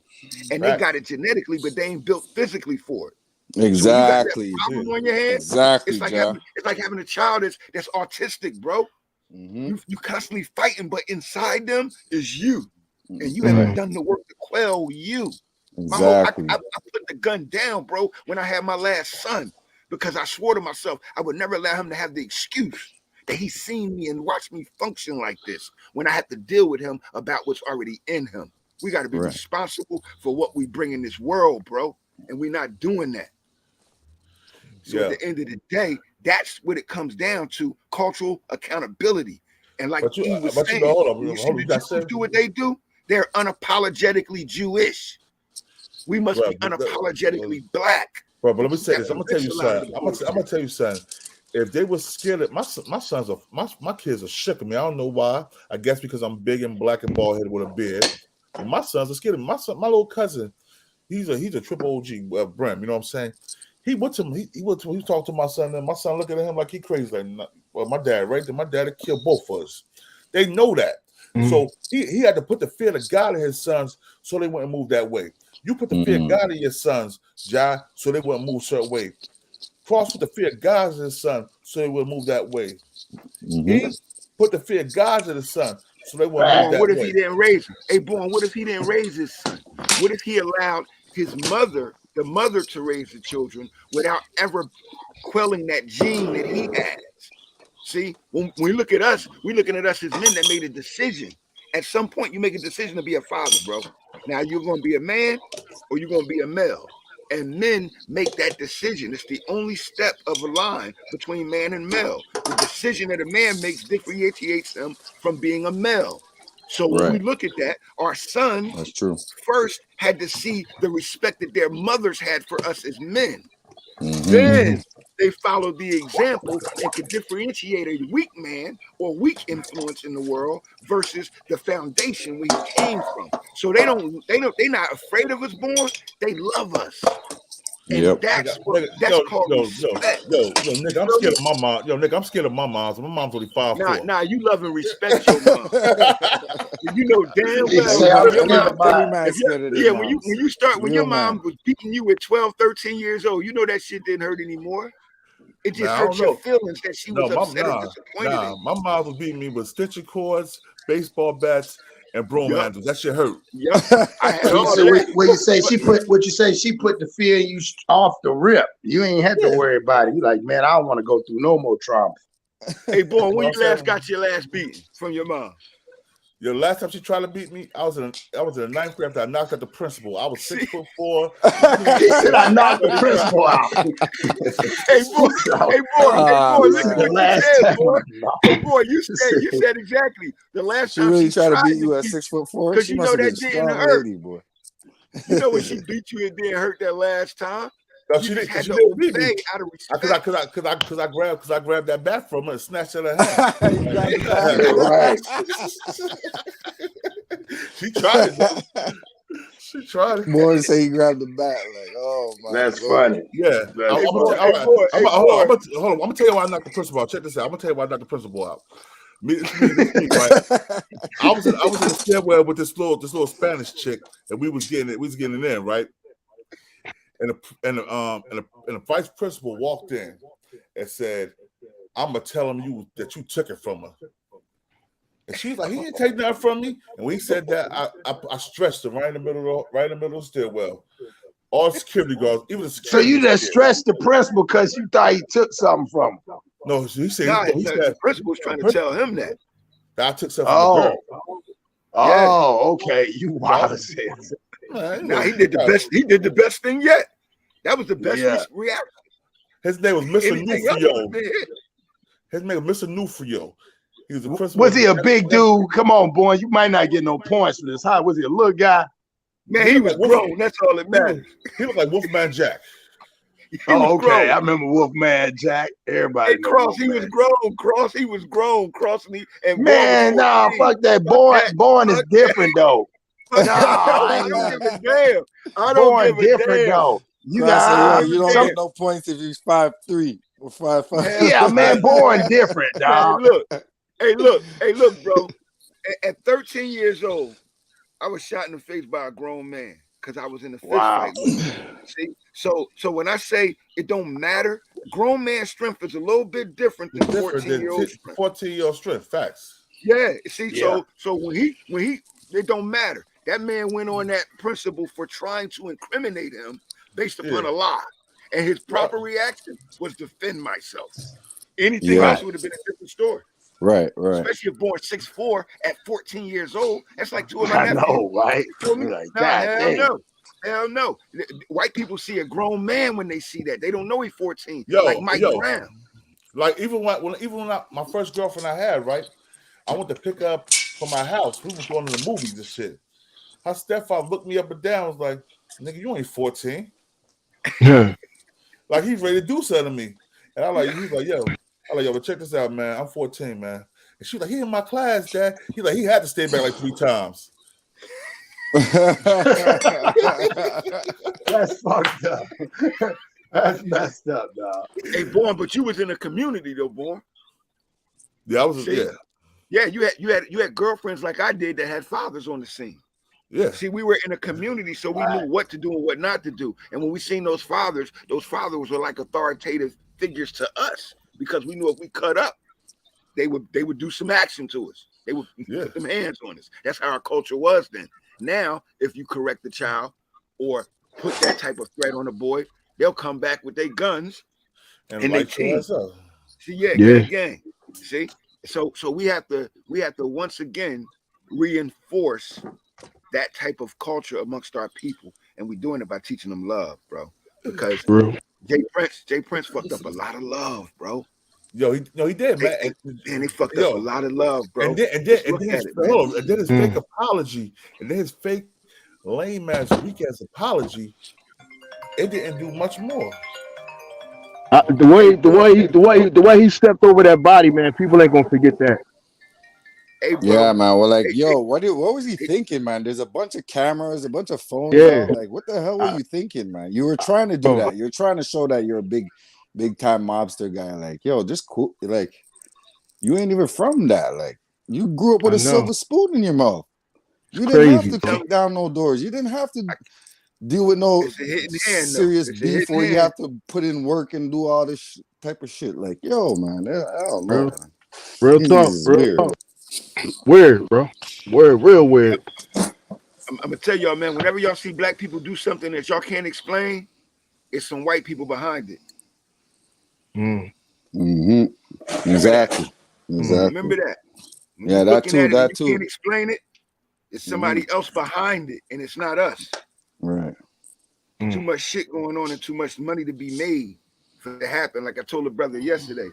And they got it genetically, but they ain't built physically for it. Exactly. So you got that problem on your head, exactly. It's like having a child that's autistic, bro. You constantly fighting, but inside them is you, and you haven't done the work to quell you. Exactly. I put the gun down, bro, when I had my last son, because I swore to myself I would never allow him to have the excuse that he's seen me and watched me function like this when I have to deal with him about what's already in him. We got to be responsible for what we bring in this world, bro, and we're not doing that. So at the end of the day, that's what it comes down to: cultural accountability. And like he was saying, you see the Jews do what they do. They're unapologetically Jewish. We must be unapologetically black. Bro, but let me say this. I'm gonna tell you something. I'm gonna tell you something. If they were scared of my kids are shook of me. I don't know why. I guess because I'm big and black and bald headed with a beard. And my sons are scared of me. My little cousin, he's a triple OG, Brent. You know what I'm saying? He went to him. He talked to my son, and my son looking at him like he crazy. Like, well, my dad, right there, my dad would kill both of us. They know that. So he had to put the fear of God in his sons so they wouldn't move that way. You put the fear of God in your sons, Jai, so they wouldn't move a certain way. Cross with the fear of God in his son so they would move that way. He put the fear of God in his son so they wouldn't move that way. What if he didn't raise him? Hey, Born, what if he didn't raise his son? What if he allowed his mother, the mother, to raise the children without ever quelling that gene that he has? See, when we look at us, we're looking at us as men that made a decision. At some point, you make a decision to be a father, bro. Now you're going to be a man or you're going to be a male. And men make that decision. It's the only step of a line between man and male. The decision that a man makes differentiates him from being a male. So when we look at that, our sons first had to see the respect that their mothers had for us as men. Then they followed the example and could differentiate a weak man or weak influence in the world versus the foundation where he came from. So they're not afraid of us, Born. They love us. And that's called respect. Yo, nigga, I'm scared of my mom. Yo, nigga, I'm scared of my mom. My mom's only 5'4". Nah, you love and respect your mom. You know damn well. When your mom was beating you at 12, 13 years old, you know that shit didn't hurt anymore. It just hurt your feelings that she was upset and disappointed. My mom was beating me with stitching cords, baseball bats, and broom handles. That shit hurt. What you say? She put the fear in you off the rip. You ain't had to worry about it. You like, man, I don't want to go through no more trauma. Hey, boy, when you last got your last beating from your mom? Yo, last time she tried to beat me, I was in the ninth grade after I knocked out the principal. I was 6'4". He said I knocked the principal out. Hey boy, listen to what you said, boy. Hey boy, you said exactly. The last She time really she tried to beat you at 6'4"? because you know must have that been a didn't strong hurt. lady, boy. You know when she beat you, it didn't hurt that last time. No, You she just didn't. had She to didn't beat me. obey out of respect. Because I grabbed that bat from her and snatched it in her hand. You grabbed the bat. She tried it. Though. She tried it. Boy say he grabbed the bat. Like, oh my That's Lord. funny. Yeah. I'm gonna tell you why I knocked the principal out. Check this out. I'm gonna tell you why I knocked the principal out. This week, right? I was in the stairwell with this little Spanish chick, and we was getting in, right? And the vice principal walked in and said, "I'm gonna tell him that you took it from her." And she was like, "He didn't take nothing from me." And when he said that, I stretched him right in the middle of the stairwell. All security guards, even the security. So you just stressed the principal because you thought he took something from him. No, he said the principal was trying to tell him that. I took something from the girl. Oh, okay. You wild as hell. Nah, he did the best. He did the best thing yet. That was the best reaction. His name was Mr. Nufrio. His name was Mr. Nufrio. He was the principal. Was he a big dude? Come on, boy. You might not get no points for this. How was he a little guy? Man, he was grown. That's all that matters. He looked like Wolfman Jack. Oh, okay. Grown. I remember Wolfman Jack. Everybody. Hey, Cross, he was grown. Cross, he was grown. Cross me and man, nah, fuck that. Born is different though. I don't give a damn. I don't give a damn. Though. You got you don't get no points if he's 5'3" or 5'5". Yeah, man, born different, dog. Hey, look, bro. At 13 years old, I was shot in the face by a grown man because I was in a fist fight with him. See, so when I say it don't matter, grown man strength is a little bit different than 14-year-old strength. 14-year-old strength, facts. Yeah, see, so when he it don't matter. That man went on that principle for trying to incriminate him based upon a lie, and his proper reaction was defend myself. Anything else would have been a different story. Right. Especially if born 6'4" at 14 years old. That's like two of my nephews. I know, right? Like, hell no. White people see a grown man when they see that. They don't know he's 14. Yo, like Mike Brown. Like even when my first girlfriend I had, right? I went to pick up from my house. We was going to the movies and shit. Her stepfather looked me up and down. Was like, "Nigga, you ain't 14." Like he's ready to do something to me. And he's like, yo, but check this out, man. I'm 14, man. And she was like, he in my class, Dad. He's like, he had to stay back like 3 times. That's fucked up. That's messed up, dog. Hey, Born, but you was in a community though, Born. Yeah, I was. Yeah, you had girlfriends like I did that had fathers on the scene. Yeah. See, we were in a community, so we knew what to do and what not to do. And when we seen those fathers were like authoritative figures to us because we knew if we cut up, they would do some action to us. They would put them hands on us. That's how our culture was then. Now, if you correct the child or put that type of threat on a boy, they'll come back with their guns and they team. See, gang. See, so we have to once again reinforce that type of culture amongst our people, and we're doing it by teaching them love, bro. Because Jay Prince fucked up a lot of love, bro. Yo, he did, man. And he fucked up a lot of love, bro. And then his fake apology, and then his fake lame ass weak ass apology, it didn't do much more. The way he stepped over that body, man, people ain't gonna forget that. Hey, bro. Yeah, man. Well, like, yo, what was he thinking, man? There's a bunch of cameras, a bunch of phones. Yeah. Like, what the hell were you thinking, man? You were trying to do that. You're trying to show that you're a big time mobster guy. Like, yo, just cool. Like, you ain't even from that. Like, you grew up with a silver spoon in your mouth. You didn't have to kick down no doors. You didn't have to deal with no serious beef where you have to put in work and do all this type of shit. Like, yo, man, I don't know. Real talk. Weird, bro. Real weird. I'm gonna tell y'all, man, whenever y'all see black people do something that y'all can't explain, it's some white people behind it. Mm-hmm. Exactly. Remember that. When Yeah, you're that looking too. at it and That you too. can't explain it, it's somebody else behind it, and it's not us. Right. Too much shit going on and too much money to be made for it to happen. Like I told a brother yesterday,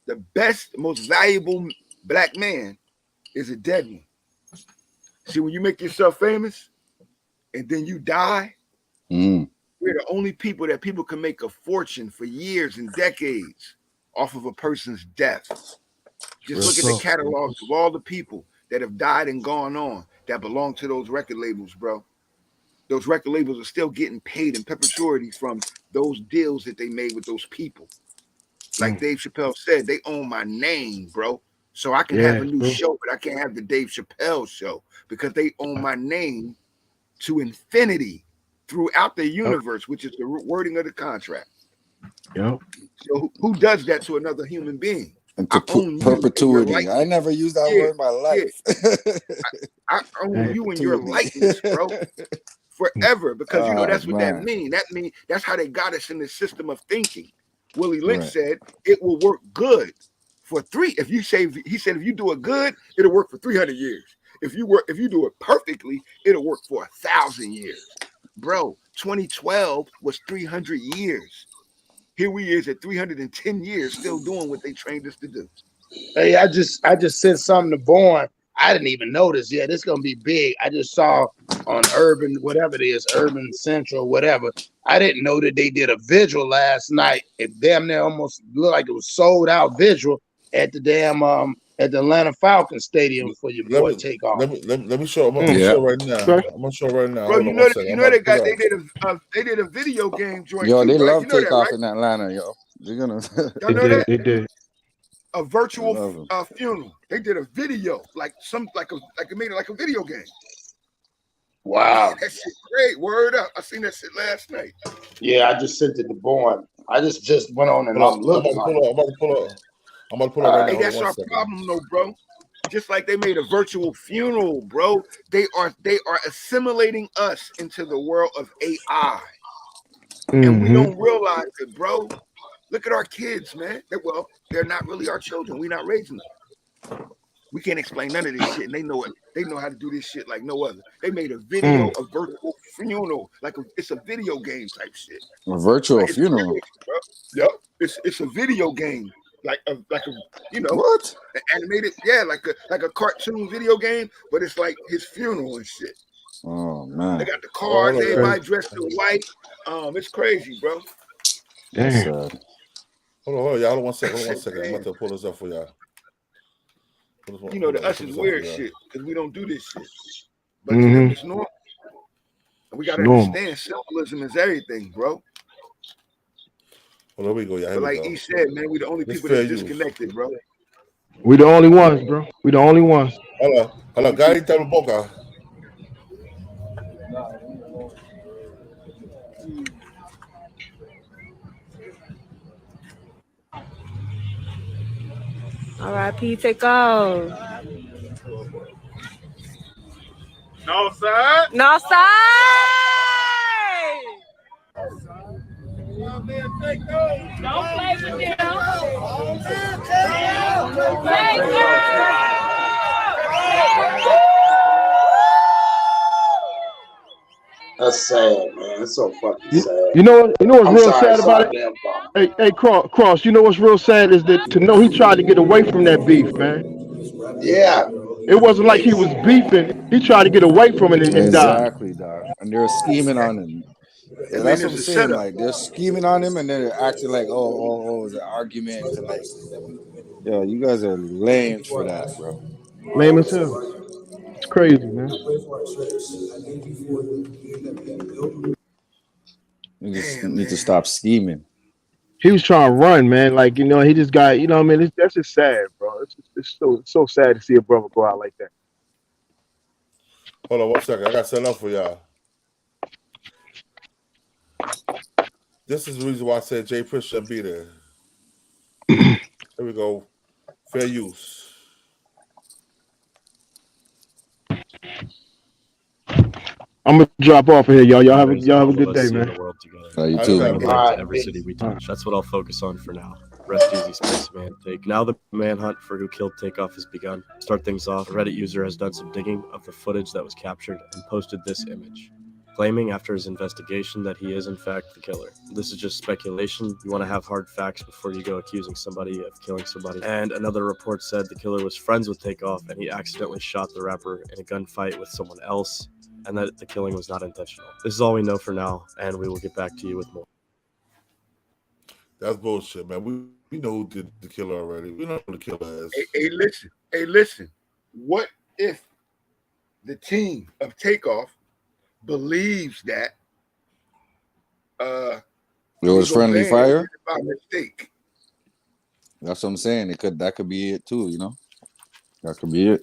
the best, most valuable black man is a dead one. See, when you make yourself famous and then you die, we're the only people that people can make a fortune for years and decades off of a person's death. Just look at the catalogs of all the people that have died and gone on that belong to those record labels, bro. Those record labels are still getting paid in perpetuity from those deals that they made with those people. Like Dave Chappelle said, they own my name, bro. So I can have a new show, but I can't have the Dave Chappelle show because they own my name to infinity throughout the universe, which is the wording of the contract. Yep. So who does that to another human being? And I to own you perpetuity. I never used that word in my life. I own you in your likeness, bro. Forever, because that's what that means. That means that's how they got us in the system of thinking. Willie Lynch said it will work good for he said if you do it good, it'll work for 300 years. If you do it perfectly, it'll work for 1,000 years. Bro, 2012 was 300 years. Here we is at 310 years still doing what they trained us to do. Hey, I just sent something to Born. I didn't even notice. Yeah, this is gonna be big. I just saw on Urban, whatever it is, Urban Central, whatever. I didn't know that they did a vigil last night. It damn near almost looked like it was sold out vigil at the damn at the Atlanta Falcons Stadium for your boy Takeoff. Let me show. I'm gonna show right now. I'm gonna show right now. Bro, you know they did a video game joint. Yo, too, they right? love You know Takeoff that, right? in Atlanta, yo. They're gonna. They did. A virtual funeral. They did a video, like it made it like a video game. Wow, that shit great. Word up! I seen that shit last night. Yeah, I just sent it to Born. I just went on and I'm looking. I'm about to pull up right now. Hey, that's our problem, though, bro. Just like they made a virtual funeral, bro. They are assimilating us into the world of AI, and we don't realize it, bro. Look at our kids, man. They're not really our children. We're not raising them. We can't explain none of this shit, and they know it. They know how to do this shit like no other. They made a video, a virtual funeral, it's a video game type shit. A virtual funeral. Crazy, yep, it's a video game, like a what? Animated, like a cartoon video game, but it's like his funeral and shit. Oh man, they got the cards. Everybody dressed in white. It's crazy, bro. Damn. Hold on, y'all. Hold on 1 second. I'm about to pull this up for y'all. You know, to us is weird shit because we don't do this shit. But to them, it's normal. And we got to understand symbolism is everything, bro. Well, there we go, y'all. But like he said, man, we the only people that's disconnected, bro. We the only ones, bro. We the only ones. Hello, Garita Boca. R.I.P. Takeoff. No side. No side. Don't play with him. That's sad, man. It's so fucking sad. You know what's real sad about it? Hey, Cross. You know what's real sad is that to know he tried to get away from that beef, man. Yeah. It wasn't like he was beefing. He tried to get away from it and died. Exactly, dog. And they're scheming on him. Yeah, that's what I'm saying. Like they're scheming on him, and then they're acting like, oh, it's an argument. To like, yo, you guys are lame for that, bro. Lame as hell. It's crazy, man. You just need to stop scheming. He was trying to run, man. Like, he just got, I mean, that's just sad, bro. It's so sad to see a brother go out like that. Hold on 1 second. I got set up for y'all. This is the reason why I said Jay Prince shouldn't be there. Here we go. Fair use. I'm gonna drop off of here, y'all. Y'all have a good day, man. You too. Every city we touch. That's what I'll focus on for now. Rest easy, Spaceman. Now the manhunt for who killed Takeoff has begun. To start things off, a Reddit user has done some digging of the footage that was captured and posted this image, claiming after his investigation that he is in fact the killer. This is just speculation. You want to have hard facts before you go accusing somebody of killing somebody. And another report said the killer was friends with Takeoff and he accidentally shot the rapper in a gunfight with someone else, and that the killing was not intentional. This is all we know for now, and we will get back to you with more. That's bullshit, man. We know who did the killer already. We know who the killer is. Hey, listen. What if the team of Takeoff believes that it was friendly fire? By mistake. That's what I'm saying. That could be it too, you know? That could be it.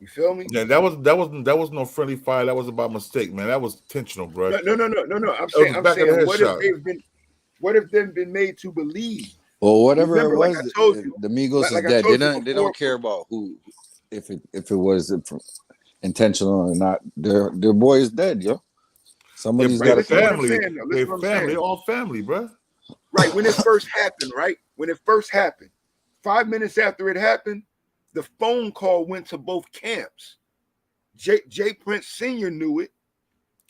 You feel me? Yeah, that was no friendly fire. That was about mistake, man. That was intentional, bro. No. I'm saying what if they've been made to believe? Well, whatever it was, like I told you, the Migos is dead. They don't care about who, if it was intentional or not. Their boy is dead, yo. Somebody's got a family. They're family, all family, bro. Right, when it first happened, right? When it first happened, 5 minutes after it happened, the phone call went to both camps. Jay Prince Sr. knew it,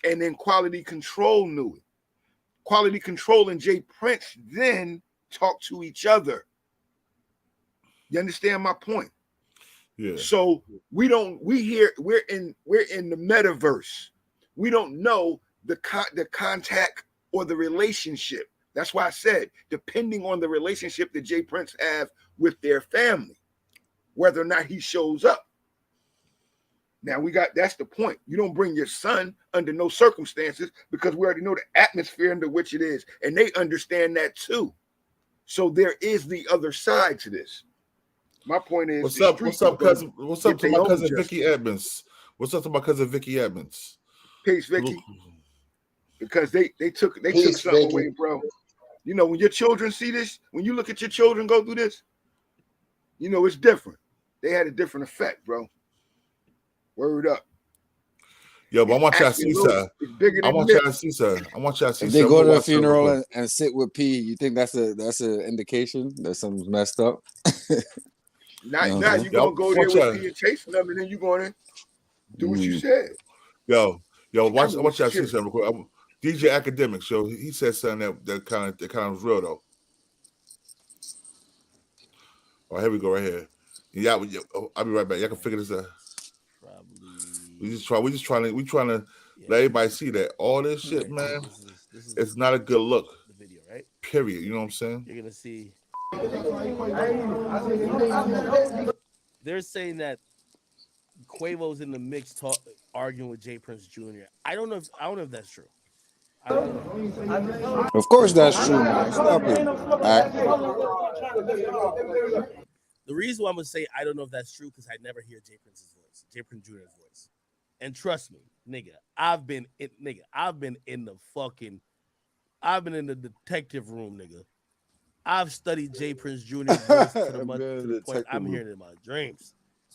and then Quality Control knew it. Quality Control and Jay Prince then talked to each other. You understand my point? Yeah. So we're in the metaverse. We don't know the contact or the relationship. That's why I said, depending on the relationship that Jay Prince have with their family, whether or not he shows up. Now that's the point. You don't bring your son under no circumstances, because we already know the atmosphere under which it is, and they understand that too. So there is the other side to this. My point is, what's up, cousin? What's up to my cousin Vicky Edmonds? What's up to my cousin Vicky Edmonds? Peace, Vicky. Because they took something away, bro. You know, when your children see this, when you look at your children go through this, you know it's different. They had a different effect, bro. Word up. Yo, but I want y'all to see something. I want y'all to see something. If they go to a funeral and sit with P, you think that's an indication that something's messed up? Now you're gonna go there with P and chasing them, and then you're gonna do what you said. Yo, watch y'all see something real quick. DJ Academic show. He said something that kind of was real though. Oh, here we go right here. Yeah, I'll be right back. Y'all can figure this out. We trying to let everybody see that all this shit, man. This is it's not a good look. The video, right? Period. You know what I'm saying? You're gonna see. They're saying that Quavo's in the mix, arguing with Jay Prince Jr. I don't know if that's true. I don't know. Of course, that's true, man. Stop it. The reason why I'm gonna say I don't know if that's true because I never hear Jay Prince's voice, Jay Prince Jr.'s voice. And trust me, nigga, I've been in the detective room, nigga. I've studied Jay Prince Jr.'s voice to the point I'm hearing it in my dreams.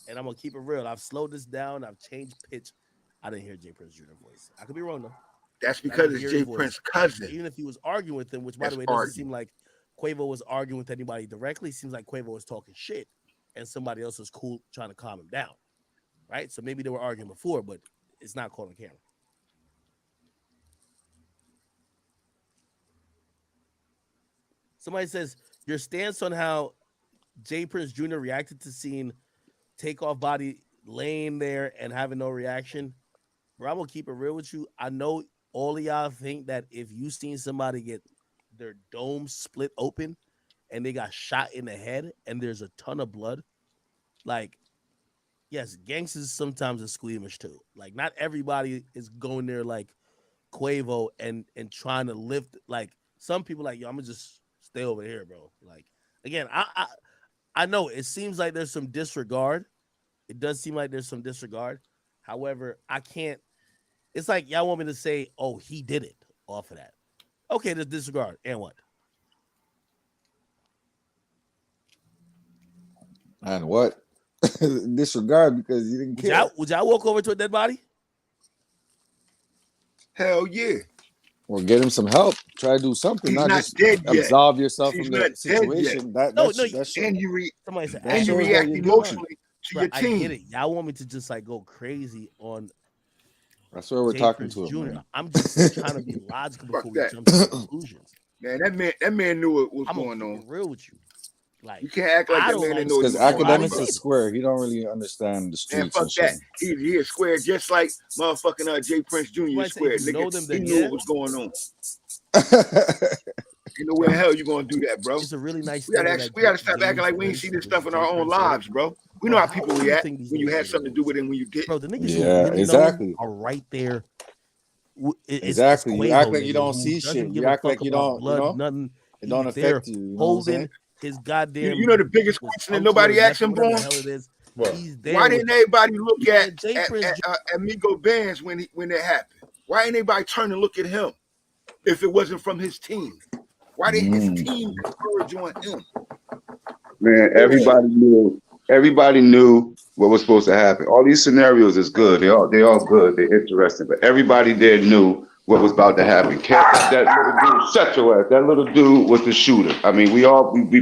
And I'm gonna keep it real. I've slowed this down, I've changed pitch. I didn't hear Jay Prince Jr.'s voice. I could be wrong though. That's because it's Jay Prince's cousin. Even if he was arguing with him, which by the way doesn't seem like Quavo was arguing with anybody directly, it seems like Quavo was talking shit and somebody else was cool trying to calm him down. Right? So maybe they were arguing before, but it's not caught on camera. Somebody says, your stance on how Jay Prince Jr. reacted to seeing Takeoff body laying there and having no reaction. Bro, I'm going to keep it real with you. I know all of y'all think that if you seen somebody get their dome split open and they got shot in the head and there's a ton of blood, like, yes, gangsters sometimes are squeamish too. Like, not everybody is going there like Quavo and trying to lift. Like, some people like, yo, I'm gonna just stay over here, bro. Like, again, I know it seems like there's some disregard. It does seem like there's some disregard. However, I can't. It's like y'all want me to say, oh, he did it off of that. Okay, there's disregard. And what? And what? Disregard because you didn't care. Would y'all walk over to a dead body? Hell yeah. Or get him some help. Try to do something. He's Not not just dead yet. absolve yourself He's from not the dead yet. situation. That and you somebody said, and you shows react that you're emotionally to Bro, your I team. get it. Y'all want me to just like go crazy on. That's where we're Jay talking Prince to him. Jr. Man. I'm just trying to be logical Fuck before we that. jump to conclusions. Man, that man knew what was I'm going gonna on. keep it real with you. Like You can't act like that man didn't know what Because was going on. academics Bro. is square. He don't really understand the Man, streets fuck and shit. that. He is square just like motherfucking Jay Prince Jr. is square. If you know them, He then knew yeah. what was going on. Ain't no way in hell you gonna do that, bro. It's a really nice We gotta stop Jay acting like we ain't Prince see this with stuff in Jay our own Prince said. lives, bro. We Bro, know how how people old do you react think these when you niggas had something to do with it and when you did. Bro, the niggas Yeah, who really exactly. know him are right there. Exactly. You Quavo, act like you nigga, don't who see doesn't shit. give You a act fuck like you about don't, blood, nothing. it don't He's there affect you. You know what I'm saying? holding his goddamn. You know the biggest question that nobody asked him, whatever boy? the hell it is. He's there. Why didn't everybody look at Jay Prince Amigo Benz when that happened? Why ain't anybody turn and look at him if it wasn't from his team? Why didn't his team converge on him? Man, everybody knew what was supposed to happen. All these scenarios is good. They all good. They're interesting. But everybody there knew what was about to happen. That little dude, shut your ass. That little dude was the shooter. I mean, we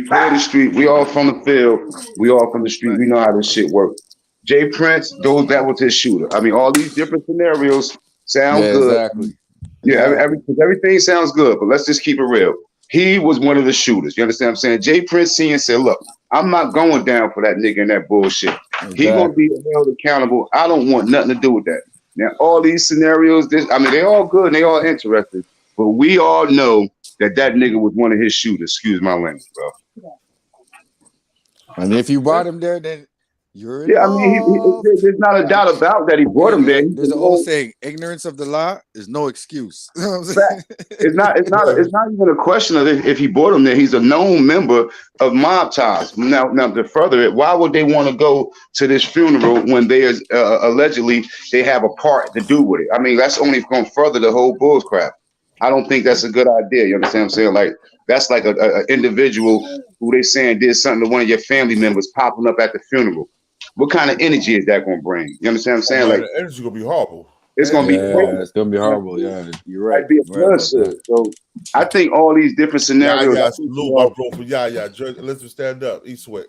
play the street. We all from the field. We all from the street. We know how this shit works. Jay Prince, that was his shooter. I mean, all these different scenarios sound good. Exactly. Yeah, everything sounds good, but let's just keep it real. He was one of the shooters. You understand what I'm saying? Jay Prince seen and said, look, I'm not going down for that nigga and that bullshit. He gonna be held accountable. I don't want nothing to do with that. Now, all these scenarios, they all good and they all interesting, but we all know that nigga was one of his shooters. Excuse my language, bro. And if you brought him there, then you're I mean, there's not a doubt about that he brought him there. There's an old saying: ignorance of the law is no excuse. You know what I'm saying? It's not even a question of if he brought him there. He's a known member of mob ties. Now to further it, why would they want to go to this funeral when there's allegedly they have a part to do with it? I mean, that's only going to further the whole bull crap. I don't think that's a good idea. You understand what I'm saying? Like that's like a individual who they saying did something to one of your family members popping up at the funeral. What kind of energy is that gonna bring? You understand what I'm saying? Like the energy gonna be horrible. It's gonna be crazy. It's gonna be horrible. Yeah, you're right. Might be a bloodshed. So I think all these different scenarios. Salute my bro for let's stand up. East Sweat.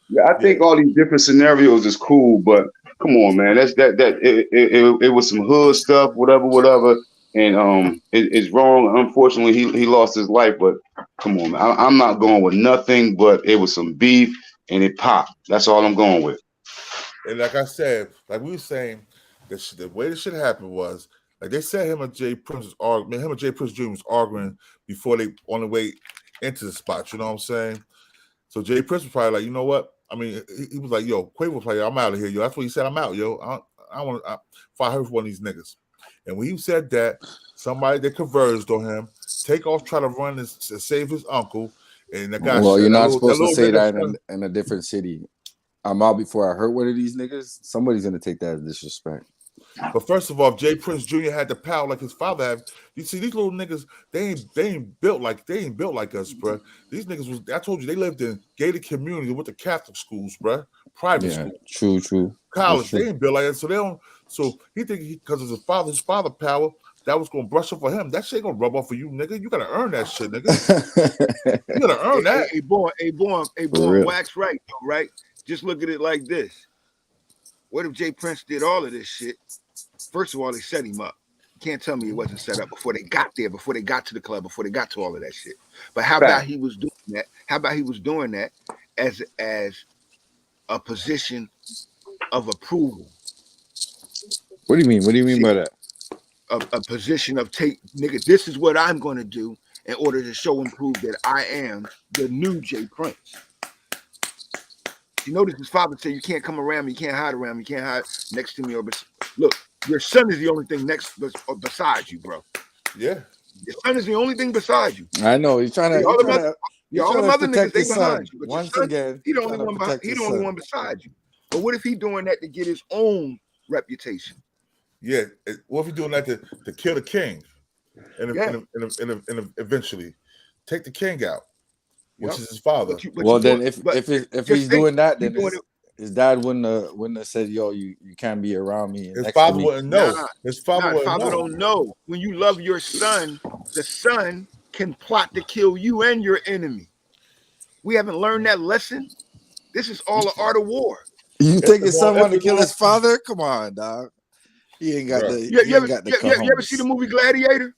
Yeah, I think all these different scenarios is cool, but come on, man. It was some hood stuff, whatever, and it's wrong. Unfortunately, he lost his life, but come on, man. I'm not going with nothing, but it was some beef and it popped. That's all I'm going with. And like I said, like we were saying, the way this shit happened was like they said him and Jay Prince was arguing. Him and Jay Prince Jr. was arguing before they on the way into the spot. You know what I'm saying? So Jay Prince was probably like, you know what? I mean, he was like, yo, Quavo was like, I'm out of here, yo. That's what he said. I'm out, yo. I want to fire her for one of these niggas. And when he said that, somebody that converged on him, Takeoff tried to run and save his uncle. And that guy you're not supposed to say that in a different city. I'm out before I hurt one of these niggas. Somebody's gonna take that as disrespect. But first of all, Jay Prince Jr. had the power like his father had. You see, these little niggas, they ain't built like us, bro. These niggas was, I told you, they lived in gated community with the Catholic schools, bro. Private school. True. College, they ain't built like that. So they don't. So he think because of his father power, that was gonna brush up for him. That shit ain't gonna rub off for you, nigga. You gotta earn that shit, nigga. You gotta earn that. Hey, born, wax right, though, right? Just look at it like this. What if Jay Prince did all of this shit? First of all, they set him up. You can't tell me it wasn't set up before they got there, before they got to the club, before they got to all of that shit. But how about he was doing that? How about he was doing that as a position of approval? What do you mean? What do you mean by that? A position of nigga, this is what I'm going to do in order to show and prove that I am the new Jay Prince. You notice his father said, you can't come around me, you can't hide around me, you can't hide next to me. Look, your son is the only thing beside you, bro. Yeah. Your son is the only thing beside you. I know. He's trying to. All the other niggas, they behind you. But once son, again, he the only one beside you. But what if he doing that to get his own reputation? Yeah. What if he doing that to kill the king? And eventually take the king out, which is his father. If he's doing that, then his dad wouldn't have said, "Yo, you can't be around me." His father wouldn't know. His father wouldn't know. Don't know. When you love your son, the son can plot to kill you and your enemy. We haven't learned that lesson. This is all the art of war. You think his son wanted to kill his father? Come on, dog. He ain't got the. You ever see the movie Gladiator?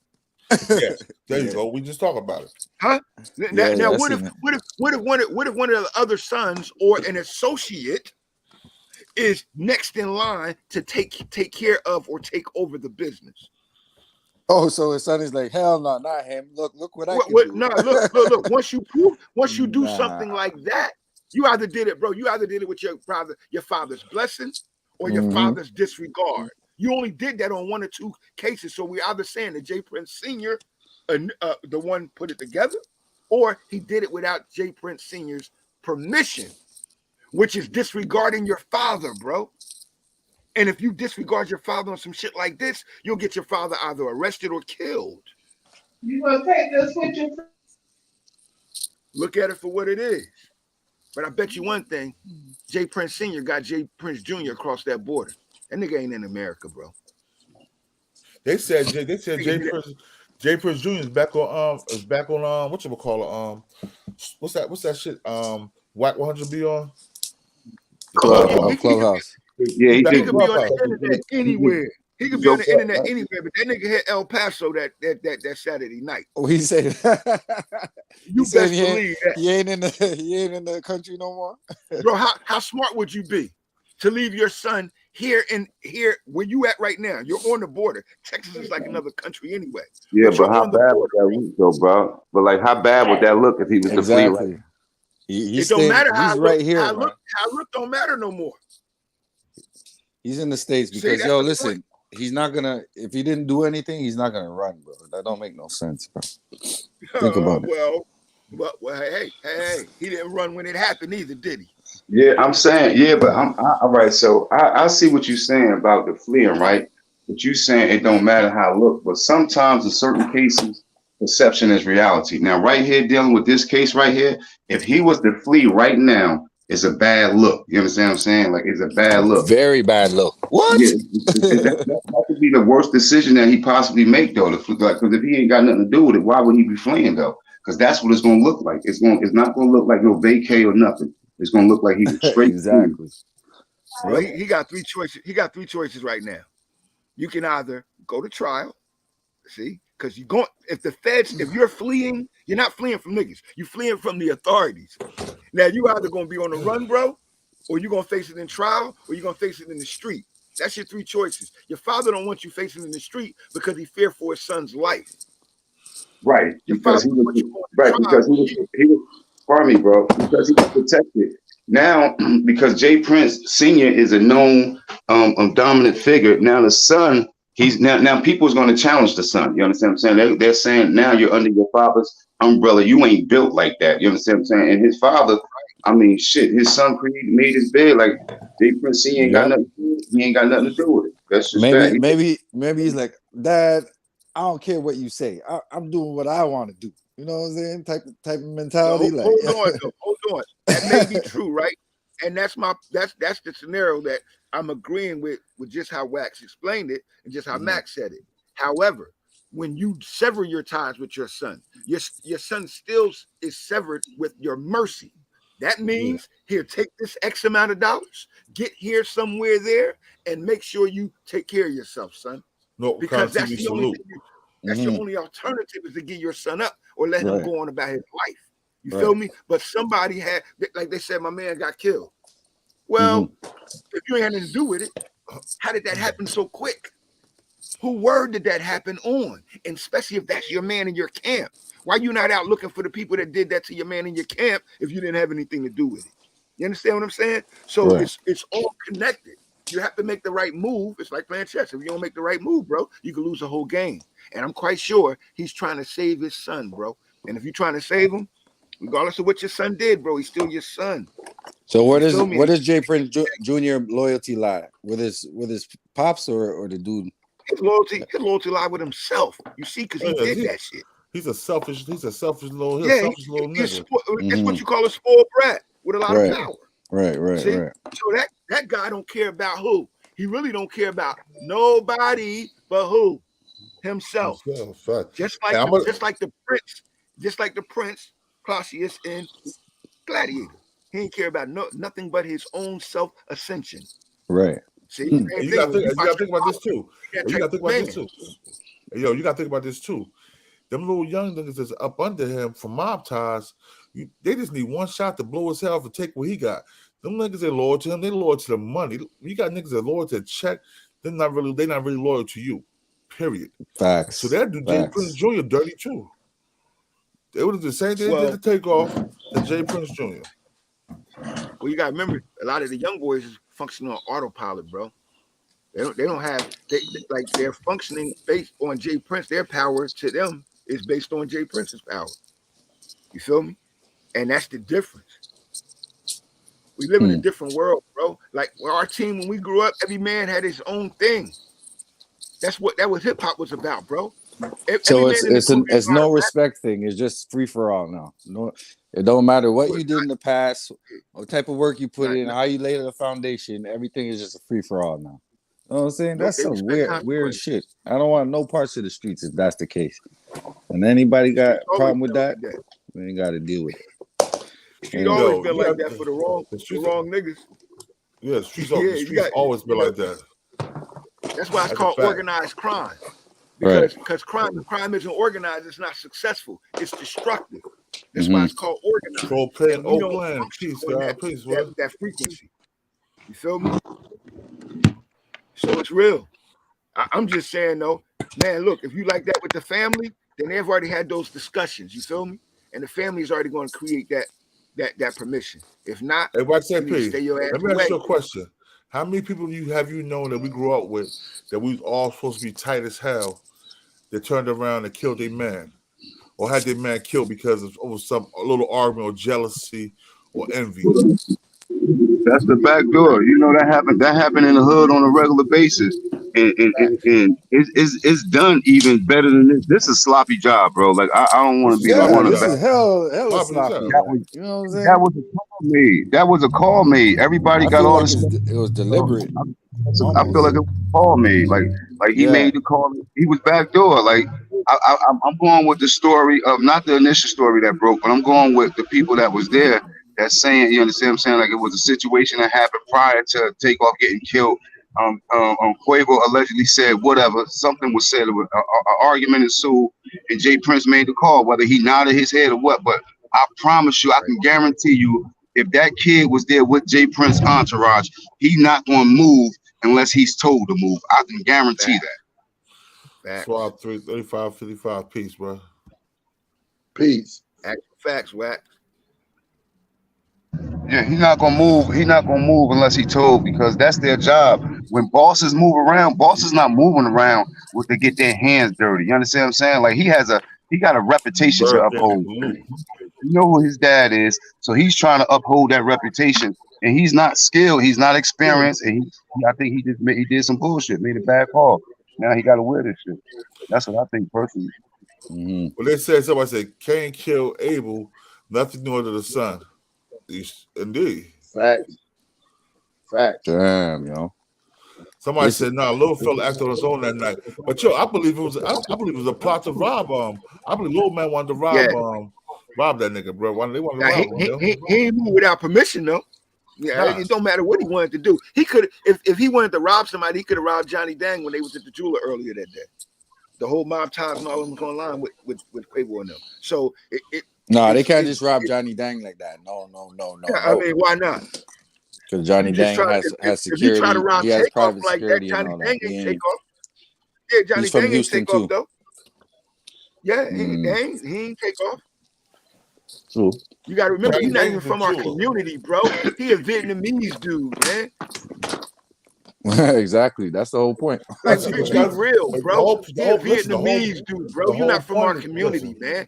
Yes, there you go. We just talk about it. Huh? Now, what if one of the other sons or an associate is next in line to take care of or take over the business? Oh, so his son is like, hell no, not him. Look what I can do. No, look. Once you do something like that, you either did it, bro. You either did it with your father's blessing, or your father's disregard. You only did that on 1 or 2 cases. So we're either saying that J. Prince Sr., the one put it together, or he did it without J. Prince Sr.'s permission, which is disregarding your father, bro. And if you disregard your father on some shit like this, you'll get your father either arrested or killed. You gonna take this with you? Look at it for what it is. But I bet you one thing, J. Prince Sr. got J. Prince Jr. across that border. That nigga ain't in America, bro. They said J. Prince Jr. is back on whatchamacallit, what's that shit? Whack 100B on? Clubhouse. Yeah, he could be on the internet anywhere. He could be on the internet anywhere, but that nigga hit El Paso that Saturday night. Oh, he said you best believe that. He ain't in the country no more. Bro, how smart would you be to leave your son here where you at right now? You're on the border. Texas is like another country anyway. Yeah, but how bad would that look though, bro? But like, how bad would that look if he was to flee? Right? It don't matter how he's right here. How I look don't matter no more. He's in the States because listen, he's not gonna. If he didn't do anything, he's not gonna run, bro. That don't make no sense, bro. Think about it. Well, hey, he didn't run when it happened either, did he? Yeah, I'm saying, yeah, but all right. So I see what you're saying about the fleeing, right? But you saying it don't matter how it look, but sometimes in certain cases, perception is reality. Now, right here, dealing with this case right here, if he was to flee right now, it's a bad look. You understand what I'm saying? Like, it's a bad look. Very bad look. What? Yeah, that could be the worst decision that he possibly make, though. Because if he ain't got nothing to do with it, why would he be fleeing, though? Because that's what it's going to look like. It's not going to look like no vacay or nothing. It's going to look like he was straight. Exactly. Well, he got 3 choices. He got 3 choices right now. You can either go to trial, see, because if you're fleeing, you're not fleeing from niggas. You're fleeing from the authorities. Now, you either going to be on the run, bro, or you're going to face it in trial, or you're going to face it in the street. That's your 3 choices. Your father don't want you facing in the street because he feared for his son's life. Right. Because he was pardon me, bro, because he was protected. Now, because J. Prince Sr. is a known dominant figure, now the son, now people's going to challenge the son. You understand what I'm saying? They're saying now you're under your father's umbrella. You ain't built like that. You understand what I'm saying? And his father, I mean, shit, his son made his bed. Like, J. Prince Sr. ain't got nothing to do with it. That's just maybe he's like, Dad, I don't care what you say. I'm doing what I want to do. You know what I'm saying? Type of mentality. Hold on. That may be true, right? And that's the scenario that I'm agreeing with just how Wax explained it and just how Max said it. However, when you sever your ties with your son still is severed with your mercy. That means here, take this X amount of dollars, get here somewhere there, and make sure you take care of yourself, son. No, because that's the only thing that's your only alternative is to give your son up or let him go on about his life. You feel me? But somebody had, like they said, my man got killed. Well, if you ain't had anything to do with it, how did that happen so quick? Who word did that happen on? And especially if that's your man in your camp. Why you not out looking for the people that did that to your man in your camp if you didn't have anything to do with it? You understand what I'm saying? So it's all connected. You have to make the right move. It's like playing chess. If you don't make the right move, bro, you can lose the whole game. And I'm quite sure he's trying to save his son, bro. And if you're trying to save him, regardless of what your son did, bro, he's still your son. So where does J. Prince Jr. loyalty lie? With his pops or the dude? His loyalty lie with himself. You see, because he did that shit. He's a selfish little nigga. It's what you call a spoiled brat with a lot of power. Right. See? So that guy don't care about who. He really don't care about nobody but who? Himself. Just like the prince, Claudius in Gladiator. He didn't care about nothing but his own self-ascension. Right. See, you gotta think about this too. You gotta think about this too. Yo, you gotta think about this too. Them little young niggas that's up under him from mob ties, they just need one shot to blow his head off and take what he got. Them niggas they loyal to him, they loyal to the money. You got niggas that loyal to the check, they're not really loyal to you. Period. Facts. So that do Jay Prince Jr. dirty too. They would have the same thing they did to Takeoff to Jay Prince Jr. Well, you gotta remember, a lot of the young boys is functioning on autopilot, bro. They don't have like they're functioning based on Jay Prince. Their power to them is based on Jay Prince's power. You feel me? And that's the difference. We live in a different world, bro. Like our team, when we grew up, every man had his own thing. That was hip hop was about, bro. So it's no respect thing. It's just free for all now. No, it don't matter what you did in the past, what type of work you put in, how you laid the foundation. Everything is just a free for all now. You know what I'm saying? That's some weird shit. I don't want no parts of the streets if that's the case. And anybody got a problem with that, we ain't got to deal with it. Street always been like that for the wrong niggas. Yeah, streets always been like that. That's why it's called organized crime. Because crime isn't organized, it's not successful, it's destructive. That's why it's called organized. That frequency. You feel me? So it's real. I'm just saying though, man, look, if you like that with the family, then they've already had those discussions. You feel me? And the family's already going to create that permission. If not, hey, watch that you stay your ass Let me away. ask you a question. How many people have you known that we grew up with that we was all supposed to be tight as hell that turned around and killed their man? Or had their man killed because of some little argument or jealousy or envy? That's the back door. You know that happened in the hood on a regular basis. And it's done even better than this. This is a sloppy job, bro. Like I don't want to be the one. This is hella sloppy. You know what I'm saying? That was a call made. That was a call made. Everybody got all this. It was deliberate. I feel like it was a call made. Like he made the call. He was backdoor. Like I'm going with the story of not the initial story that broke, but I'm going with the people that was there. That's saying, you understand what I'm saying? Like it was a situation that happened prior to Takeoff getting killed. Quavo allegedly said whatever, something was said, an argument ensued, and Jay Prince made the call, whether he nodded his head or what. But I promise you, I can guarantee you, if that kid was there with Jay Prince entourage, he's not going to move unless he's told to move. I can guarantee that. Swap 35-55 peace, bro. Peace. Facts, Wax. Yeah, he's not gonna move. He's not gonna move unless he told, because that's their job. When bosses move around, bosses not moving around to get their hands dirty. You understand what I'm saying? Like he got a reputation to uphold. You know who his dad is, so he's trying to uphold that reputation. And he's not skilled. He's not experienced. And I think he did some bullshit, made a bad call. Now he got to wear this shit. That's what I think personally. Well, they said somebody said Cain killed Abel, nothing new under the sun. Indeed. Facts. Damn, yo. Somebody said, "Nah, little fella acted on his own that night." But yo, I believe it was a plot to rob. I believe little man wanted to rob that nigga, bro. They wanted to rob him. He ain't moved without permission, though. Yeah, it don't matter what he wanted to do. He could, if he wanted to rob somebody, he could have robbed Johnny Dang when they was at the jeweler earlier that day. The whole mob ties and all of them was online with Quavo and them. So they can't just rob Johnny Dang like that. No. I mean, why not? Because Johnny Dang has security. If you try to rob he has Takeoff private like security that, Johnny and all Dang that. ain't Takeoff. Yeah, Johnny Dang ain't Takeoff though. Yeah, he ain't Takeoff. True. You got to remember, he's not even from our community, bro. He a Vietnamese dude, man. Exactly. That's the whole point. Like, be real, bro. He a Vietnamese dude, bro. You're not from our community, man.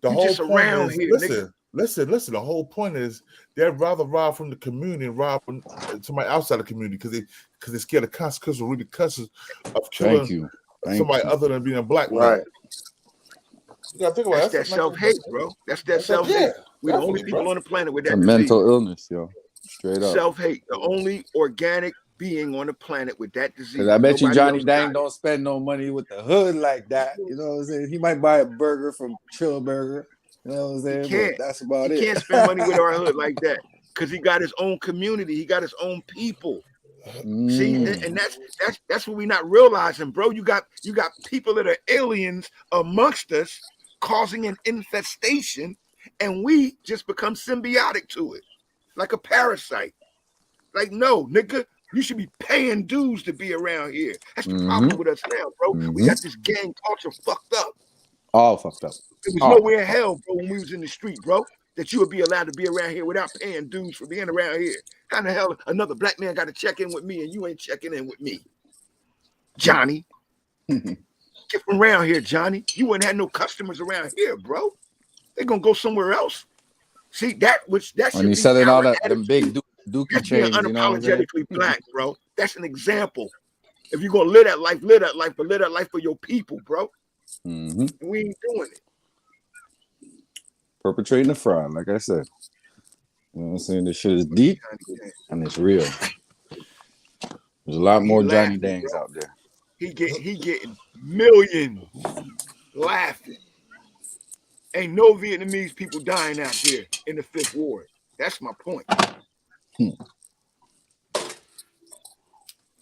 The you whole just point around is, here, listen. The whole point is they'd rather rob from the community and rob from somebody outside the community because they're scared of consequences or repercussions of killing somebody other than being a black man. Right. You gotta think about that's that self-hate, bro. That's that self-hate. We're the only people on the planet with that mental illness, yo. Straight up. Self-hate, the only organic being on the planet with that disease. Because I bet you Nobody Johnny else Dang got it. don't spend no money with the hood like that. You know what I'm saying? He might buy a burger from Chill Burger. You know what I'm saying? But that's about it. He can't spend money with our hood like that because he got his own community. He got his own people. See, and that's what we not realizing, bro. You got people that are aliens amongst us, causing an infestation, and we just become symbiotic to it, like a parasite. Like, no, nigga, you should be paying dues to be around here. That's the problem with us now, bro. We got this gang culture fucked up. All fucked up. It was nowhere in hell, bro, when we was in the street, bro, that you would be allowed to be around here without paying dues for being around here. How the hell another black man got to check in with me and you ain't checking in with me? Johnny. Get from around here, Johnny. You wouldn't have no customers around here, bro. They're gonna go somewhere else. See, that when he's selling all that them big dookie chains, being you know what I'm saying? unapologetically black, bro. That's an example. If you're gonna live that life, but live that life for your people, bro. We ain't doing it. Perpetrating the fraud, like I said. You know what I'm saying? This shit is deep and it's real. There's a lot more Johnny Dangs out there. He getting millions laughing. Ain't no Vietnamese people dying out there in the 5th Ward. That's my point. You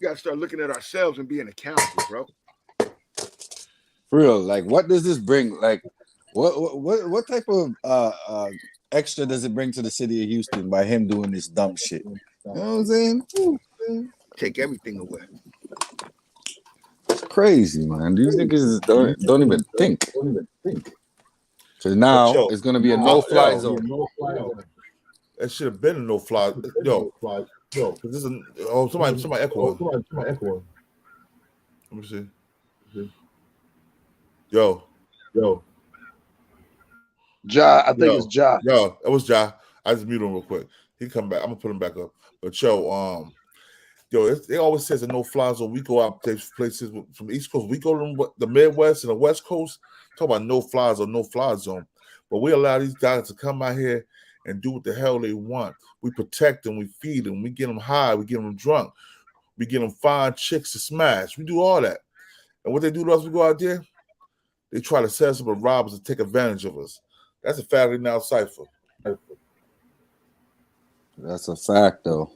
gotta start looking at ourselves and being accountable, bro. For real, like what does this bring? Like what type of extra does it bring to the city of Houston by him doing this dumb shit? You know what I'm saying? Take everything away. It's crazy, man. These niggas don't even think. Because now it's gonna be a no-fly zone. It should have been a no-fly. Yo, this is somebody echoing. Let me see. Yo. Ja, I think it's Ja. Yo, it was Ja. I just muted him real quick. He come back. I'm gonna put him back up. But yo, they always says a no-fly zone. We go out to places from the East Coast. We go to the Midwest and the West Coast. Talk about no-fly zone, no-fly zone. But we allow these guys to come out here and do what the hell they want. We protect them. We feed them. We get them high. We get them drunk. We get them fine chicks to smash. We do all that. And what they do to us, we go out there, they try to set us up with robbers to take advantage of us. That's a fact now, Cypher. That's a fact, though.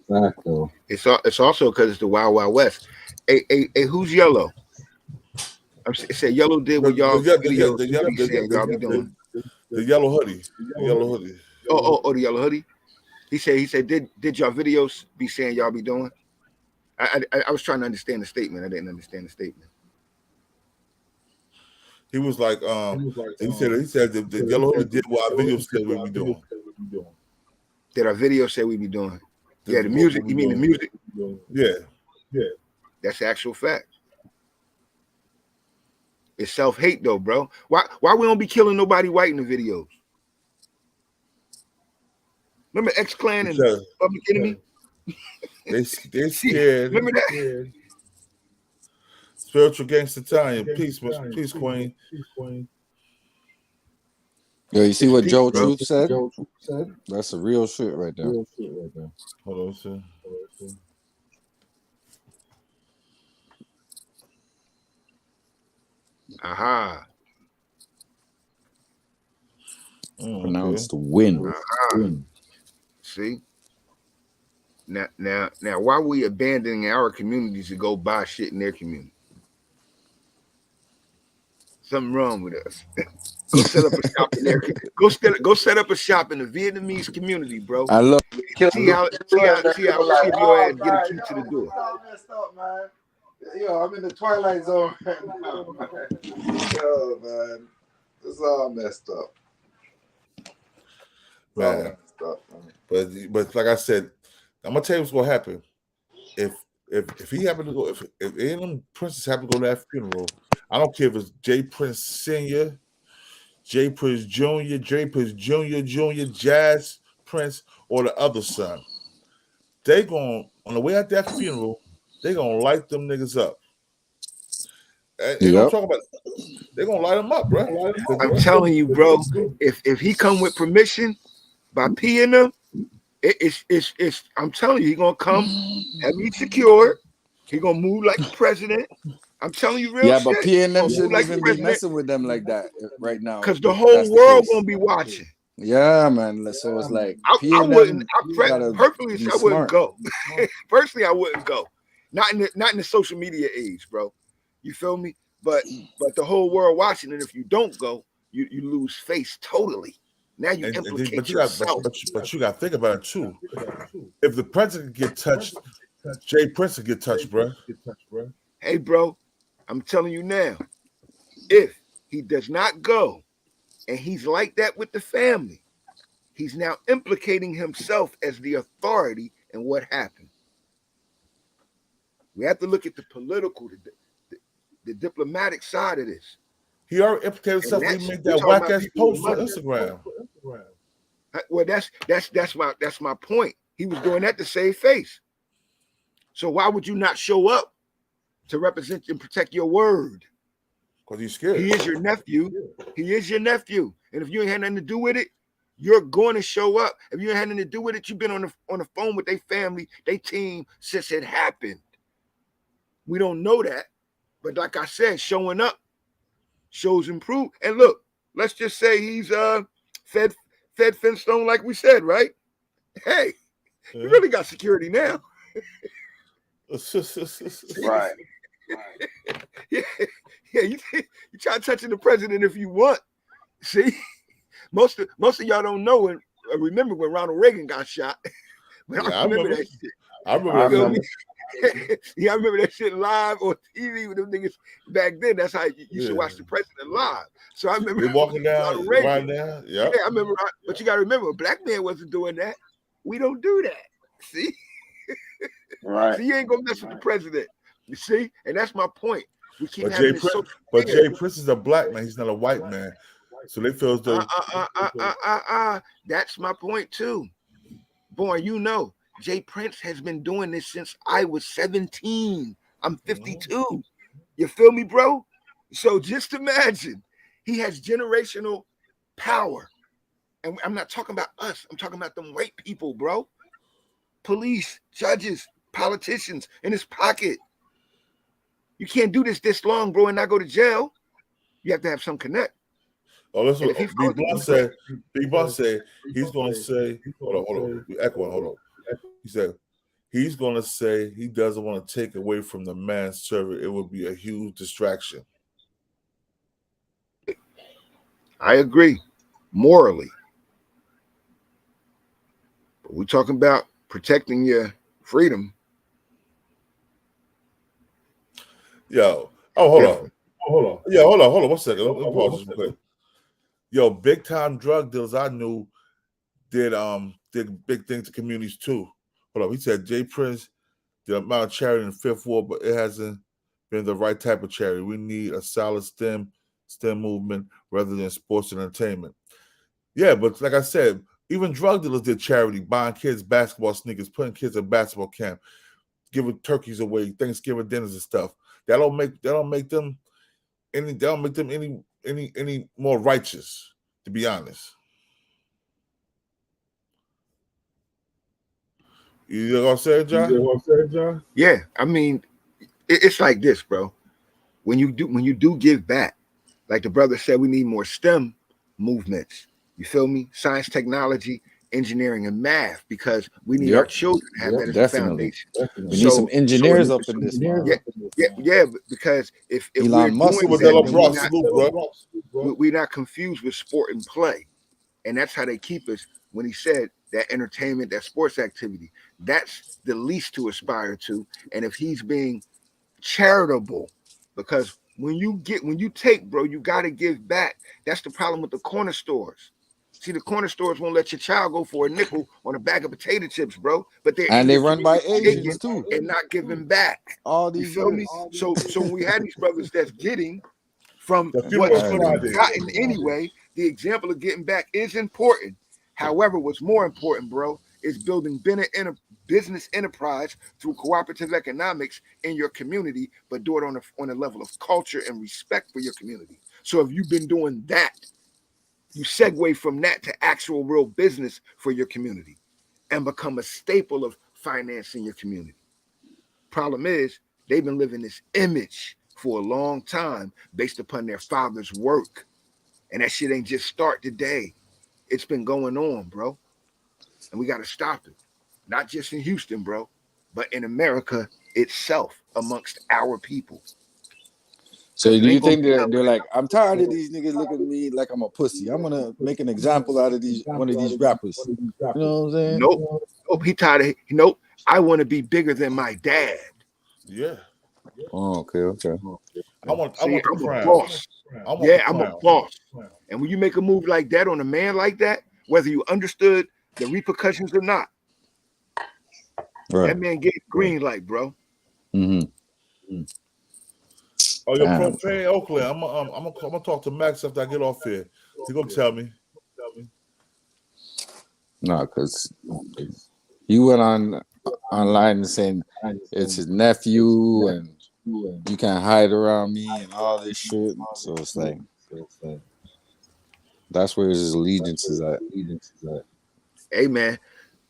It's also because it's the Wild Wild West. Hey, who's Yellow? It said Yellow did what y'all y'all be doing. The yellow hoodie. The yellow hoodie. Oh, the yellow hoodie. He said, did y'all videos be saying y'all be doing? I was trying to understand the statement. I didn't understand the statement. He was like, he said the yellow hoodie did what our videos said we be doing. Did our videos say we be doing? Yeah, the music. You mean the music? Yeah. That's the actual fact. It's self-hate though, bro. Why we don't be killing nobody white in the videos? Remember X-Clan and Public Enemy? They scared. Remember that? Spiritual gangster Italian. Peace, Queen. Yo, you see what Joe Truth said? That's a real shit right there. Hold on, sir. Aha. Pronounced win. See? Now, why are we abandoning our communities to go buy shit in their community? Something wrong with us. Go set up a shop in there. Go set up a shop in the Vietnamese community, bro. I love. See how your ass get a key to the door. Yo, I'm in the Twilight Zone right now, man. Yo, man. It's all messed up. Man. But like I said, I'm gonna tell you what's gonna happen. If he happen to go, if any of them princes happen to go to that funeral, I don't care if it's J Prince Sr., J Prince Jr., J Prince Jr., Jazz Prince, or the other son. They on the way at that funeral, they gonna light them niggas up. They gonna talk about. They're gonna light them up, bro. I'm telling you, bro. If he come with permission by peeing them, It's I'm telling you, he gonna come heavily secured. He gonna move like the president. I'm telling you real Yeah, shit. but PNM Move shouldn't like the even be president messing with them like that right now. because the If whole that's the world case. gonna be watching. Yeah, man. So it's like I wouldn't. PNM gotta Personally, be I wouldn't smart. go. Personally, I wouldn't go. Not in the social media age, bro. You feel me? But the whole world watching, and if you don't go, you lose face totally. Now you implicate but you yourself. but you got to think about it too. If the president get touched, Jay Prince will get touched, bro. Hey, bro, I'm telling you now, if he does not go, and he's like that with the family, he's now implicating himself as the authority in what happened. We have to look at the political, the diplomatic side of this. He already implicated himself when he made that whack ass post on Instagram. Well, that's my point. He was doing that to save face. So why would you not show up to represent and protect your word? Because he's scared. He is your nephew. He is your nephew. And if you ain't had nothing to do with it, you're going to show up. If you ain't had nothing to do with it, you've been on the phone with their family, their team since it happened. We don't know that. But like I said, showing up shows improve. And look, let's just say he's fed Finstone, like we said, right? Hey, you really got security now. Right. Yeah, you try touching the president if you want. See, most of y'all don't know and remember when Ronald Reagan got shot. But Yeah, I remember that shit. I remember. Yeah, I remember that shit live on TV with them niggas back then. That's how you used to watch the president live. So I remember they walking down Ronald Reagan. right now. Yep. Yeah, I remember. But you got to remember, a black man wasn't doing that. We don't do that. See, right? So you ain't gonna mess with the president. You see, and that's my point. We keep But having Jay this. Jay Prince is a black man. He's not a white man. So they feel as though. That's my point too. Boy, you know, Jay Prince has been doing this since I was 17. I'm 52. You feel me, bro? So just imagine he has generational power. And I'm not talking about us. I'm talking about them white people, bro. Police, judges, politicians in his pocket. You can't do this long, bro, and not go to jail. You have to have some connect. Oh, that's what Big Blunt said. He's going to say, hold on. Echoing, hold on. He said, he's going to say he doesn't want to take away from the manservant. It would be a huge distraction. I agree, morally. But we're talking about protecting your freedom. Yo, hold on. Yeah, hold on. 1 second. Let me pause this real quick. Yo, big time drug dealers I knew did big things to communities too. Hold on. He said Jay Prince did amount of charity in the Fifth Ward, but it hasn't been the right type of charity. We need a solid STEM movement rather than sports and entertainment. Yeah, but like I said, even drug dealers did charity, buying kids basketball sneakers, putting kids in basketball camp, giving turkeys away, Thanksgiving dinners and stuff. That don't make them any more righteous, to be honest. You gonna say it, John? Yeah, I mean, it's like this, bro. When you do give back, like the brother said, we need more STEM movements. You feel me? Science, technology, engineering, and math, because we need our children to have that as a foundation. We need some engineers up in this. Yeah, because if Elon Musk doing that, we're not confused with sport and play, and that's how they keep us. When he said that entertainment, that sports activity, that's the least to aspire to. And if he's being charitable, because when you take, bro, you got to give back. That's the problem with the corner stores. See, the corner stores won't let your child go for a nickel on a bag of potato chips, bro. But they run by Asians too, and not giving back. All these, you feel me? So when we had these brothers that's getting from what's gotten anyway, the example of getting back is important. However, what's more important, bro, is building business enterprise through cooperative economics in your community, but do it on a level of culture and respect for your community. So if you've been doing that, you segue from that to actual real business for your community. and become a staple of financing your community. Problem is, they've been living this image for a long time based upon their father's work. And that shit ain't just start today. It's been going on, bro. And we got to stop it. Not just in Houston, bro, but in America itself, amongst our people. So do you think they're like, I'm tired of these niggas looking at me like I'm a pussy. I'm gonna make an example out of one of these rappers. You know what I'm saying? Nope. He tired of nope. I want to be bigger than my dad. Yeah. Oh, okay. I want the crown. Boss. I'm a boss. And when you make a move like that on a man like that, whether you understood the repercussions or not, that man gets green light, bro. Mm-hmm. Oh, your propane Oakland. I'm gonna talk to Max after I get off here. He gonna tell me. No, because he went online and saying it's his nephew and you can't hide around me and all this shit. So it's like that's where his allegiance is at. Hey man,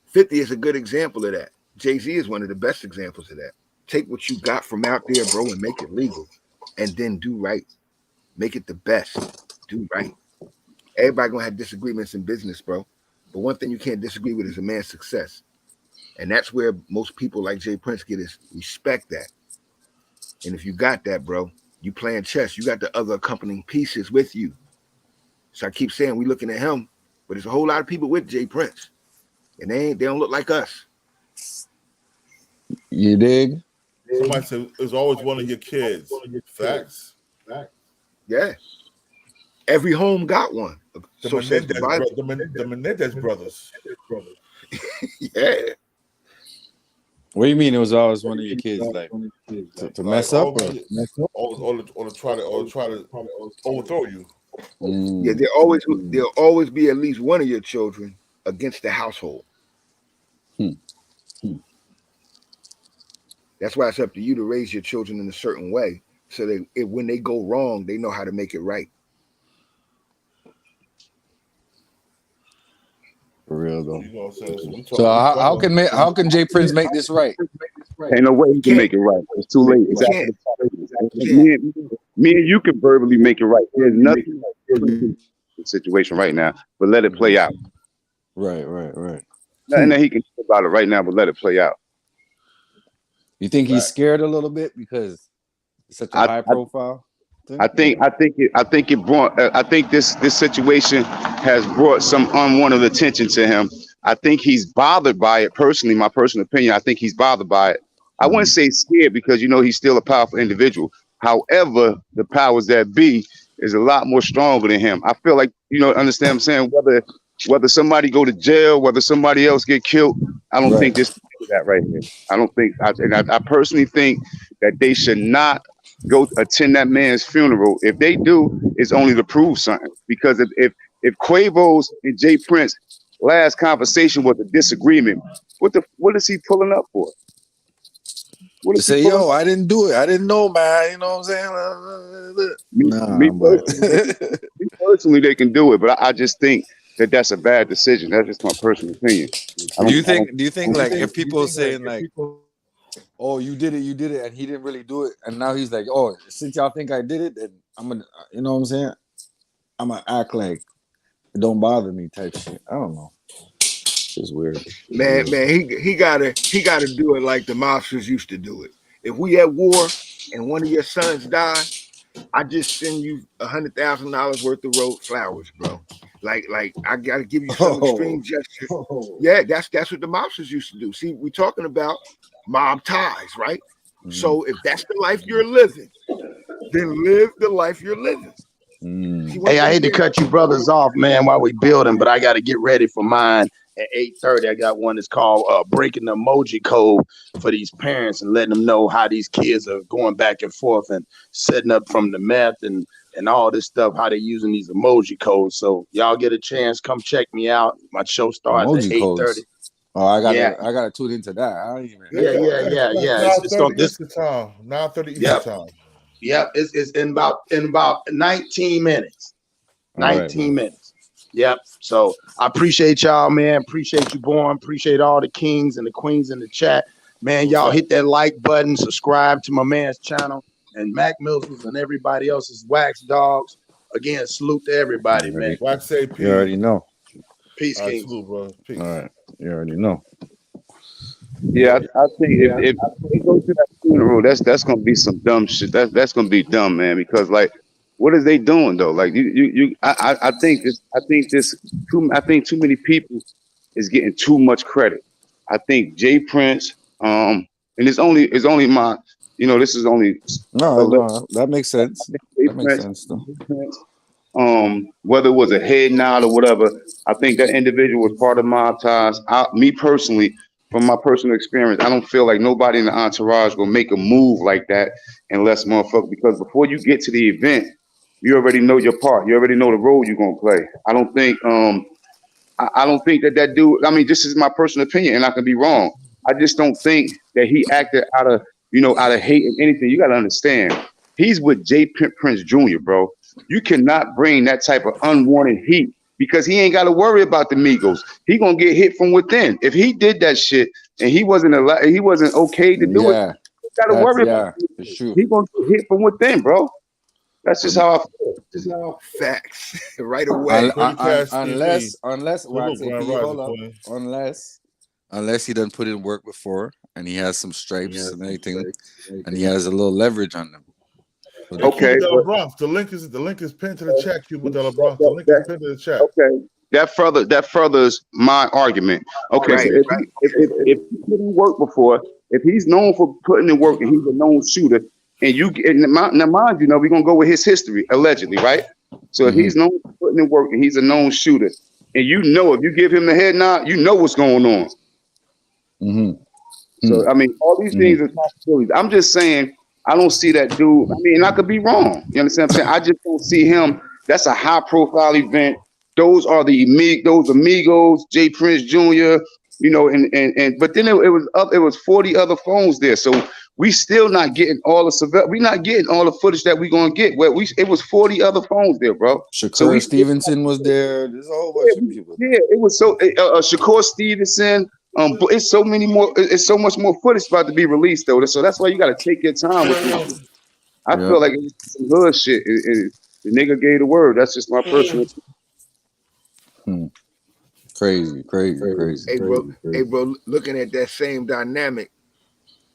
50 is a good example of that. Jay-Z is one of the best examples of that. Take what you got from out there, bro, and make it legal. And then do right. Make it the best. Do right. Everybody gonna have disagreements in business, bro. But one thing you can't disagree with is a man's success. And that's where most people like Jay Prince get is respect that. And if you got that, bro, you playing chess. You got the other accompanying pieces with you. So I keep saying we looking at him, but there's a whole lot of people with Jay Prince. And they don't look like us. You dig? Somebody said it's always one of your kids. Facts. Yeah. Every home got one. So says the Bible. The Menendez brothers. Yeah. What do you mean it was always one of your kids, like to mess up or try to overthrow you? Yeah, there'll always be at least one of your children against the household. That's why it's up to you to raise your children in a certain way, so that when they go wrong, they know how to make it right. For real though. So how can Jay Prince make this right? Ain't no way he can make it right. It's too late. Me and you can verbally make it right. There's nothing in the situation right now, but let it play out. Right. Nothing that he can do about it right now, but let it play out. You think he's scared a little bit because it's such a high profile? I think this situation has brought some unwanted attention to him. I think he's bothered by it personally. My personal opinion, I think he's bothered by it. I wouldn't say scared because he's still a powerful individual. However, the powers that be is a lot more stronger than him. I feel like understand what I'm saying. Whether somebody go to jail, whether somebody else get killed, I don't think this is that right here. I don't think. I personally think that they should not go attend that man's funeral. If they do, it's only to prove something. Because if Quavo's and Jay Prince last conversation was a disagreement, what is he pulling up for? To say, yo, I didn't do it. I didn't know, man. You know what I'm saying? Me personally, they can do it, but I just think that that's a bad decision. That's just my personal opinion. Do you think like if people are saying like, oh, you did it, and he didn't really do it, and now he's like, oh, since y'all think I did it, then I'm gonna, you know what I'm saying? I'm gonna act like it don't bother me type shit. I don't know. It's weird. Man, he gotta do it like the mobsters used to do it. If we at war and one of your sons die, I just send you $100,000 worth of road flowers, bro. Like I gotta give you some extreme gesture. Yeah, that's what the mobsters used to do. See, we're talking about mob ties, right? So if that's the life you're living, then live the life you're living. Hey, I hate to cut you brothers off, man, while we building, but I got to get ready for mine at 8:30. I got one that's called Breaking the Emoji Code for these parents and letting them know how these kids are going back and forth and setting up from the meth and all this stuff, how they're using these emoji codes. So y'all get a chance, come check me out. My show starts at 8:30. Oh, I gotta tune into that. I don't even. Yeah. It's on this time. 9:30 Eastern time. Yep, it's in about 19 minutes. 19 minutes. Yep. So I appreciate y'all, man. Appreciate you, Born. Appreciate all the kings and the queens in the chat. Man, y'all hit that like button, subscribe to my man's channel, and Mac Mills's and everybody else's Wax Dogs. Again, salute to everybody, man. Wax say peace. You already know. Peace, All right, kings. salute, bro. Peace. All right. You already know. Yeah, I think if they go to that funeral, that's gonna be some dumb shit. That's gonna be dumb, man. Because like, what is they doing though? Like I think too many people is getting too much credit. I think Jay Prince, and it's only my, this is only No, that makes sense. Jay That makes sense, though. Prince, whether it was a head nod or whatever, I think that individual was part of mob ties. Me personally, from my personal experience, I don't feel like nobody in the entourage will make a move like that unless motherfucker, because before you get to the event, you already know your part. You already know the role you're gonna play. I don't think that dude, I mean, this is my personal opinion and I can be wrong. I just don't think that he acted out of hate and anything. You got to understand, he's with Jay Prince Jr., bro. You cannot bring that type of unwanted heat because he ain't got to worry about the Migos. He gonna get hit from within. If he did that shit and he wasn't okay to do it, he got to worry about it. He gonna get hit from within, bro. That's just how I feel. Facts. Right away. Unless he done put in work before and he has some stripes and everything, and he has a little leverage on them. Okay, the link is pinned to the chat. Cuba de la Bronx. The link is pinned to the chat. Okay, that furthers my argument. Okay, Right, so if he put in work before, if he's known for putting in work and he's a known shooter, now mind you, we're gonna go with his history allegedly, right? So if he's known for putting in work and he's a known shooter, and if you give him the head nod, you know what's going on. So I mean, all these things are possibilities. I'm just saying, I don't see that dude. I mean, I could be wrong. You understand what I'm saying? I just don't see him. That's a high profile event. Those are those Amigos, Jay Prince Jr., but then it was 40 other phones there. So we still not getting all we're not getting all the footage that we're gonna get. It was 40 other phones there, bro. Shakur Stevenson was there. There's a whole bunch of people. Yeah, it was Shakur Stevenson. But it's so many more. It's so much more footage about to be released though. So that's why you got to take your time with this. I feel like it's some hood shit. The nigga gave the word. That's just my personal. Crazy. Hey, bro. Looking at that same dynamic,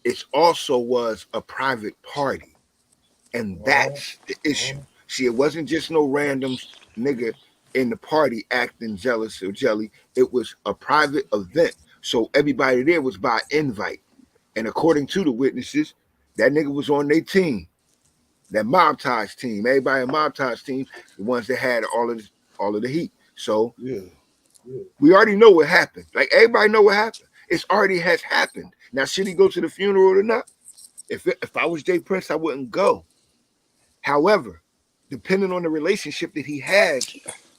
it also was a private party, and that's the issue. See, it wasn't just no random nigga in the party acting jealous or jelly. It was a private event. So everybody there was by invite. And according to the witnesses, that nigga was on their team. That Mob Ties team. Everybody in Mob Ties team, the ones that had all of the heat. So we already know what happened. Like everybody know what happened. It's already has happened. Now, should he go to the funeral or not? If I was Jay Prince, I wouldn't go. However, depending on the relationship that he has,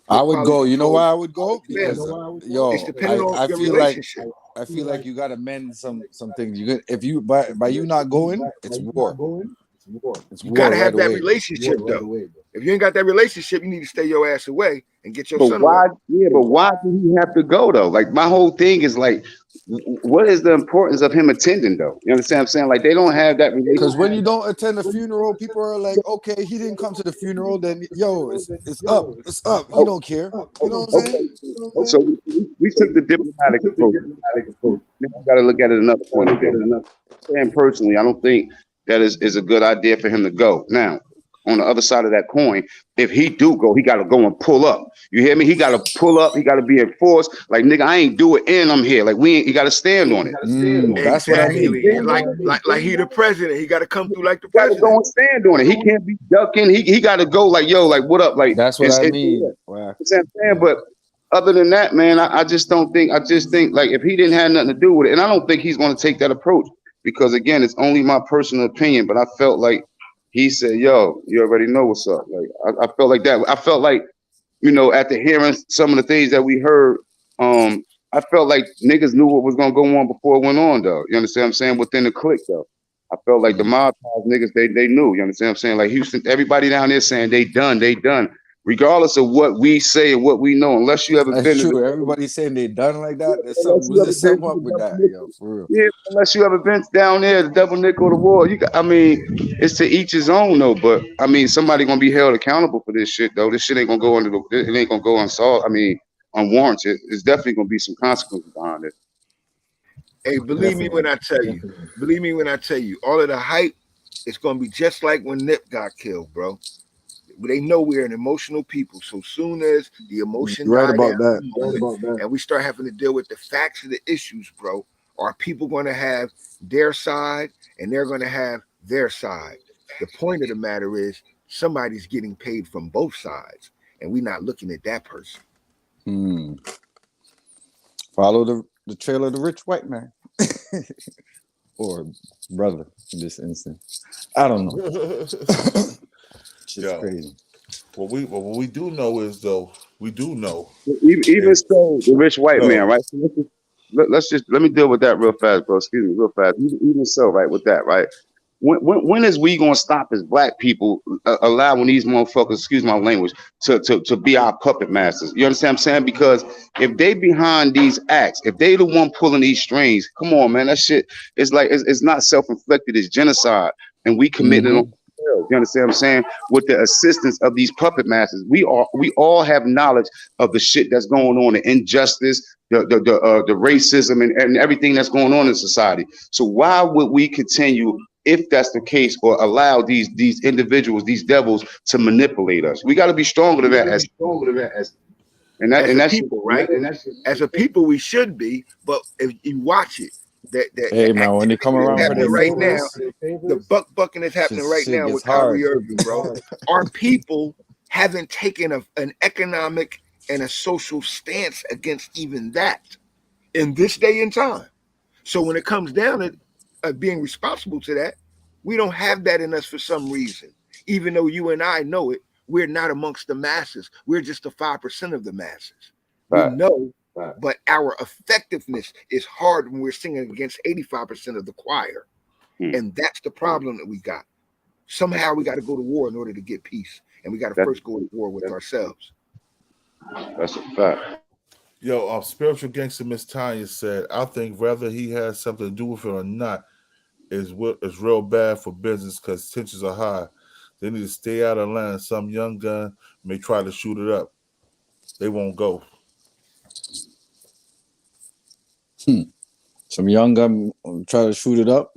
I would go. You know why I would go? Because I feel like you gotta mend some things. By you not going, it's war. You gotta have that relationship though. If you ain't got that relationship, you need to stay your ass away and get your son away. But why did he have to go though? Like my whole thing is like, what is the importance of him attending though? You understand what I'm saying? Like they don't have that relationship. Because when you don't attend a funeral, people are like, okay, he didn't come to the funeral, then it's up. He don't care. You know what I'm saying? So we took the diplomatic approach. Now we got to look at it another point of view. And personally, I don't think that is a good idea for him to go. Now, on the other side of that coin, if he do go, he got to go and pull up. You hear me? He got to pull up. He got to be enforced. Like, nigga, I ain't do it and I'm here. Like, you got to stand on it. That's what I mean. Like he the president. He got to come through like the president. Go and stand on it. He can't be ducking. He got to go like, yo, like, what up? Like, that's what I mean. Wow. You know what I'm saying? But other than that, man, I just think like if he didn't have nothing to do with it, and I don't think he's going to take that approach because again, it's only my personal opinion, but I felt like he said, yo, you already know what's up. Like I felt like that. I felt like, after hearing some of the things that we heard, I felt like niggas knew what was gonna go on before it went on though. You understand what I'm saying? Within the clique though. I felt like the mob niggas, they knew, you understand what I'm saying? Like Houston, everybody down there saying they done. regardless of what we say and what we know, unless you ever That's been true. to Everybody's saying they done like that. There's unless something, you ever there's been something to up the with double that, nickel. yo, for real. Yeah, unless you ever been down there, the double nickel, the war. I mean, it's to each his own though. But I mean, somebody gonna be held accountable for this shit though. This shit ain't gonna go it ain't gonna go unsolved. I mean, unwarranted. It's definitely gonna be some consequences behind it. Hey, believe me when I tell you. Believe me when I tell you. All of the hype, it's gonna be just like when Nip got killed, bro. They know we're an emotional people. So soon as the emotion Right die about down that. and we start having to deal with the facts of the issues, bro, are people going to have their side and they're going to have their side? The point of the matter is somebody's getting paid from both sides, and we're not looking at that person. Follow the trail of the rich white man. Or brother in this instance. I don't know. Shit's crazy. What we do know is though, we do know. Even so, the rich white man, right? So let me deal with that real fast, bro. Excuse me, real fast. Even so, right, with that, right? When is we gonna stop as black people allowing these motherfuckers, excuse my language, to be our puppet masters? You understand what I'm saying? Because if they behind these acts, if they the one pulling these strings, come on, man, that shit is like it's not self-inflicted, it's genocide, and we committed on ourselves. You understand what I'm saying? With the assistance of these puppet masters, we all have knowledge of the shit that's going on, the injustice, the racism, and everything that's going on in society. So why would we continue, if that's the case, or allow these individuals, these devils, to manipulate us? We got to be stronger than that. As a people, right? As a people, we should be. But if you watch it, Hey man, when they come around for their right now, favors, the bucking that's happening right shit now gets with Kyrie hard. Irving, bro. Our people haven't taken an economic and a social stance against even that in this day and time. So when it comes down to being responsible to that, we don't have that in us for some reason. Even though you and I know it, we're not amongst the masses. We're just the 5% of the masses. We know, but our effectiveness is hard when we're singing against 85% of the choir. And that's the problem that we got. Somehow we got to go to war in order to get peace. And we got to first go to war with ourselves. That's a fact. Yo, spiritual gangster Miss Tanya said, I think whether he has something to do with it or not is real bad for business because tensions are high. They need to stay out of line. Some young gun may try to shoot it up. They won't go. Some young guy try to shoot it up.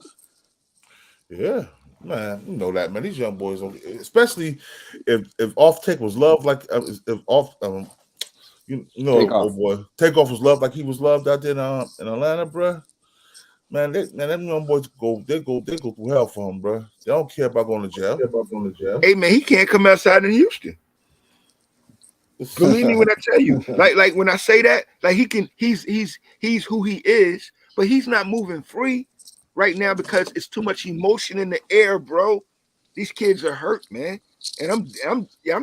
Yeah, man, you know that, man. These young boys, especially if Off Take was loved like if Off you know, Takeoff. oh boy, Takeoff was loved like he was loved out there in Atlanta, bro. Man, them young boys go through hell for him, bro. They don't care about going to jail. Hey man, he can't come outside in Houston. Believe me when I tell you, like when I say that, like he's who he is, but he's not moving free right now because it's too much emotion in the air, bro. These kids are hurt, man, and I'm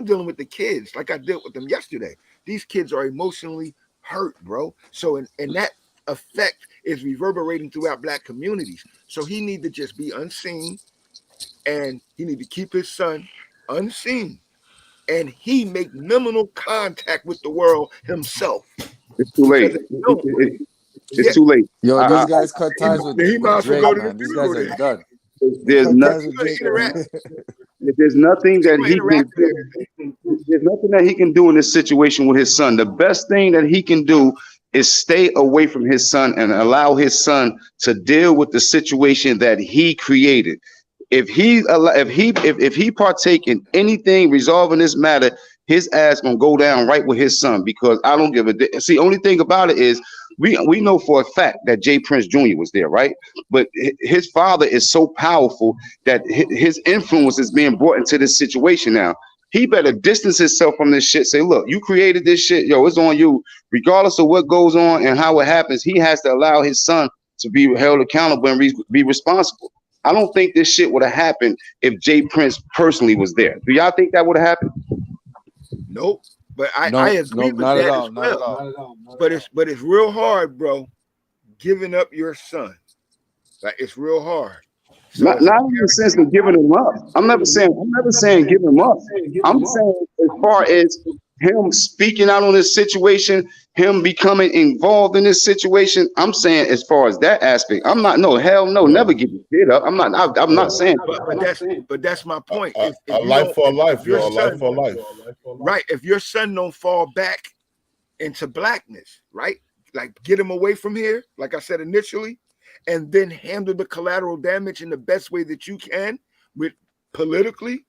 dealing with the kids like I dealt with them yesterday. These kids are emotionally hurt, bro. So and that effect is reverberating throughout black communities. So he need to just be unseen, and he need to keep his son unseen. And he make minimal contact with the world himself. It's too late. It's too late. Yo, these guys cut ties with Drake, man. These guys are done. There's nothing. There's nothing that he can do. There's nothing that he can do in this situation with his son. The best thing that he can do is stay away from his son and allow his son to deal with the situation that he created. If he partake in anything resolving this matter, his ass gonna go down right with his son, because I don't give a damn. See, only thing about it is we know for a fact that Jay Prince Jr. was there, right? But his father is so powerful that his influence is being brought into this situation now. He better distance himself from this shit. Say, look, you created this shit, yo, it's on you. Regardless of what goes on and how it happens, he has to allow his son to be held accountable and be responsible. I don't think this shit would have happened if Jay Prince personally was there. Do y'all think that would have happened? Nope. But I agree with that as well. But it's real hard, bro, giving up your son. Like, it's real hard. So not in the sense of giving him up. I'm never saying give him up. I'm saying as far as him speaking out on this situation, him becoming involved in this situation. I'm saying as far as that aspect, I'm not. No, hell no, never give your kid up. I'm not saying. But that's my point. A life for life, yo. A life for life. Right. If your son don't fall back into blackness, right? Like get him away from here, like I said initially, and then handle the collateral damage in the best way that you can, with politically,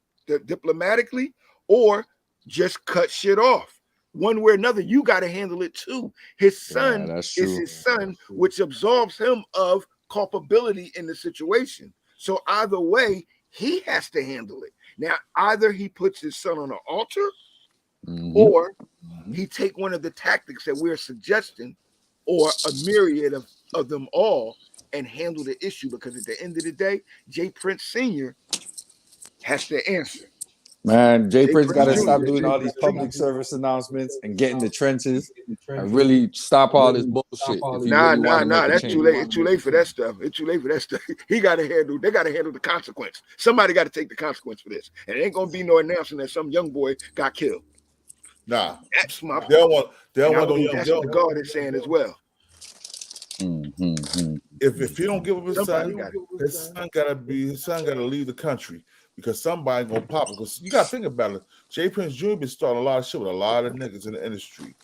diplomatically, or just cut shit off. One way or another, you got to handle it too. His son is his son, which absolves him of culpability in the situation. So either way, he has to handle it. Now, either he puts his son on an altar, or he take one of the tactics that we're suggesting, or a myriad of them all, and handle the issue. Because at the end of the day, Jay Prince Sr. has to answer. Man, Jay Prince got to stop doing all these public service announcements and get in the trenches and really stop all this bullshit. If you really want to make a that's change. too late. It's too late for that stuff. It's too late for that stuff. He got to handle. They got to handle the consequence. Somebody got to take the consequence for this, and it ain't gonna be no announcing that some young boy got killed. Nah, that's my point. They don't want that's what the God is saying as well. If he don't give up his son gotta leave the country, because somebody gonna pop it. Because you gotta think about it. Jay Prince Jr. been starting a lot of shit with a lot of niggas in the industry.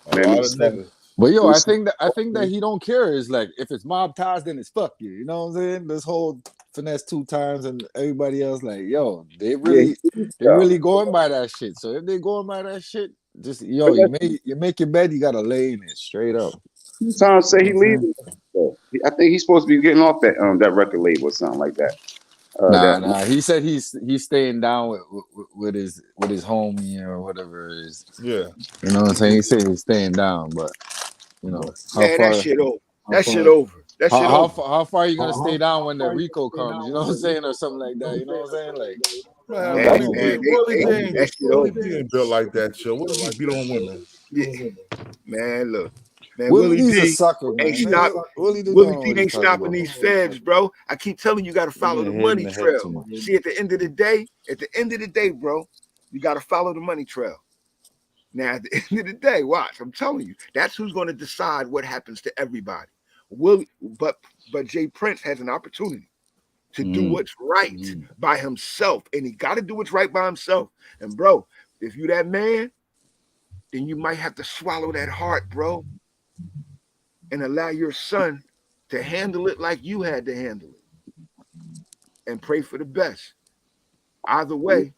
A lot of niggas. But yo, I think that he don't care. Is like, if it's mob ties, then it's fuck you. You know what I'm saying? This whole finesse 2 times and everybody else, like, yo, they really going by that shit. So if they going by that shit, just you make your bed, you gotta lay in it straight up. Sometimes say he leaving. I think he's supposed to be getting off that record label or something like that. Nah. He said he's staying down with his homie or whatever it is. Yeah. You know what I'm saying? He said he's staying down, but you know, that shit over. That shit over. How far are you gonna stay down when the Rico comes? You know what I'm saying, or something like that. You know what I'm saying? Like, Willie D ain't built like that, yo. Willie D beat on women. Yeah. Man, look. Man, Willie D's a sucker, man. Willie D ain't stopping these feds, bro. I keep telling you, got to follow the money trail. See, at the end of the day, bro, you got to follow the money trail. Now, at the end of the day, watch. I'm telling you, that's who's going to decide what happens to everybody. But Jay Prince has an opportunity to do what's right by himself, and he got to do what's right by himself. And bro, if you that man, then you might have to swallow that heart, bro, and allow your son to handle it like you had to handle it, and pray for the best. Either way,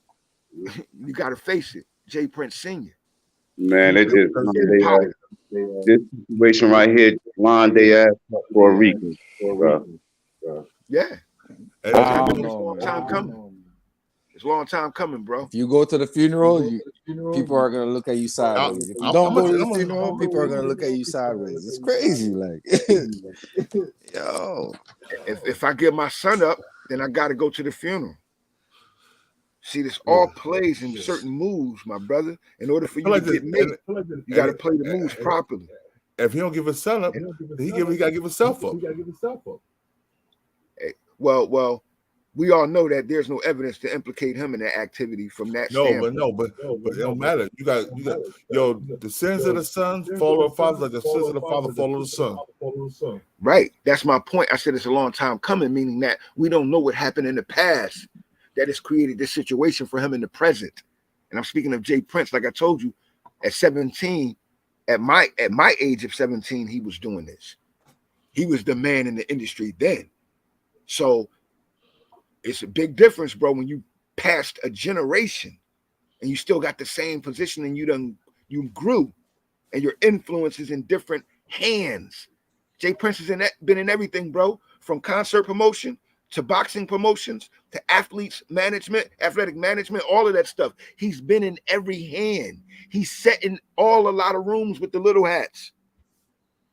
you got to face it. Jay Prince Sr. Man, this situation right here, line they ass for a reason. Yeah. It's a long time coming. It's a long time coming, bro. If you go to the funeral, people are gonna look at you sideways. If you don't go to the funeral, people are gonna look at you sideways. It's crazy, like, yo. If I give my son up, then I got to go to the funeral. See, this all plays in certain moves, my brother. In order for you to get made, you got to play the moves properly. If he don't give his son up, he got to give himself up. Well, we all know that there's no evidence to implicate him in that activity from that standpoint. But it don't matter. You got the sins of the son follow the father, like the sins of the father follow the son. Right. That's my point. I said it's a long time coming, meaning that we don't know what happened in the past that has created this situation for him in the present. And I'm speaking of Jay Prince. Like I told you, at 17, at my age of 17, he was doing this. He was the man in the industry then. So it's a big difference, bro, when you passed a generation and you still got the same position and you grew and your influence is in different hands. Jay Prince has been in everything, bro, from concert promotion to boxing promotions to athletic management, all of that stuff. He's been in every hand. He's sat in a lot of rooms with the little hats.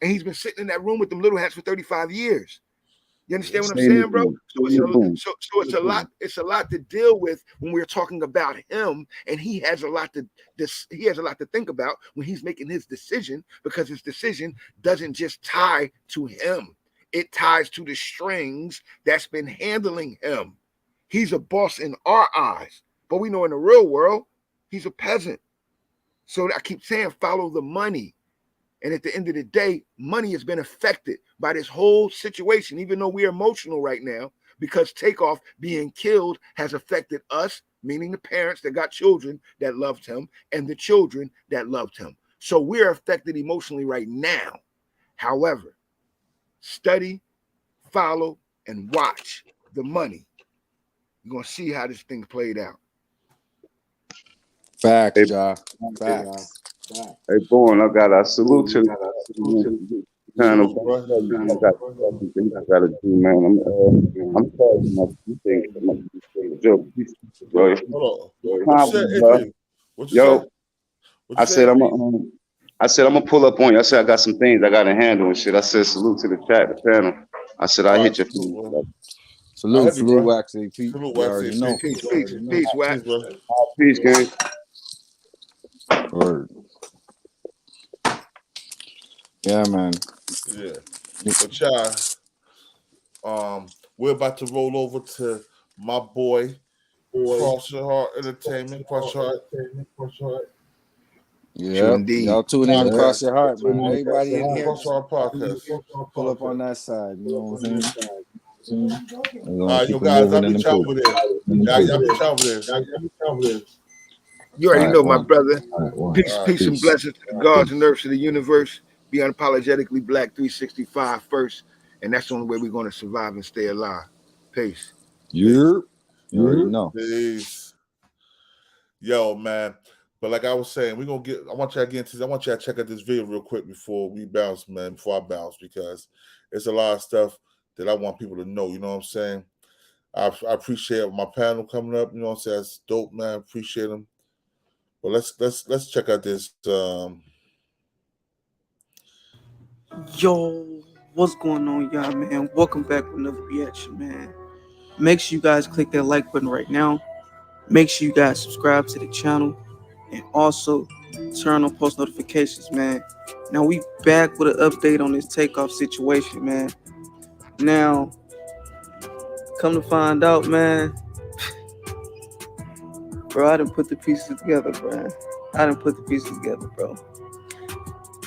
And he's been sitting in that room with them little hats for 35 years. You understand what I'm saying, bro? So it's a lot. It's a lot to deal with when we're talking about him, and he has a lot to think about when he's making his decision, because his decision doesn't just tie to him. it ties to the strings that's been handling him. He's a boss in our eyes, but we know in the real world, he's a peasant. So I keep saying, follow the money. And at the end of the day, money has been affected by this whole situation, even though we're emotional right now, because Takeoff being killed has affected us, meaning the parents that got children that loved him and the children that loved him. So we're affected emotionally right now. However, study, follow, and watch the money. You're going to see how this thing played out. Facts, Ja. Facts. Hey, Born, I got a salute to the panel. I got to do, man. I'm sorry, you think, Joe, bro. Hold on. What you say? What you say? I said I'm gonna pull up on you. I said I got some things I gotta handle and shit. I said salute to the chat, the panel. I said I hit you. Salute, Waxy. Salute, You already know. Peace, Wax. Peace, gang. Word. Yeah, man. Yeah. But we're about to roll over to my boy, Cross Your Heart Entertainment. Cross Your Heart. Yeah, y'all tune in to Cross Your Heart, man. Everybody in here, Cross Your Heart Podcast. Pull up on that side. You know what I'm saying? Yo, guys, I'll be over there. Y'all be over there. You already know, my brother. Peace and blessings to the gods and earths of the universe. Be unapologetically black 365 first. And that's the only way we're going to survive and stay alive. Peace. You already know. Peace. Yo, man. But like I was saying, I want y'all to check out this video real quick before we bounce, man, before I bounce, because it's a lot of stuff that I want people to know, you know what I'm saying? I appreciate my panel coming up, you know what I'm saying? That's dope, man. I appreciate them. But let's check out this. Yo, what's going on, y'all, man? Welcome back with another reaction, man. Make sure you guys click that like button right now. Make sure you guys subscribe to the channel and also turn on post notifications, man. Now we back with an update on this Takeoff situation, man. Now, come to find out, man, bro, I done put the pieces together, bro.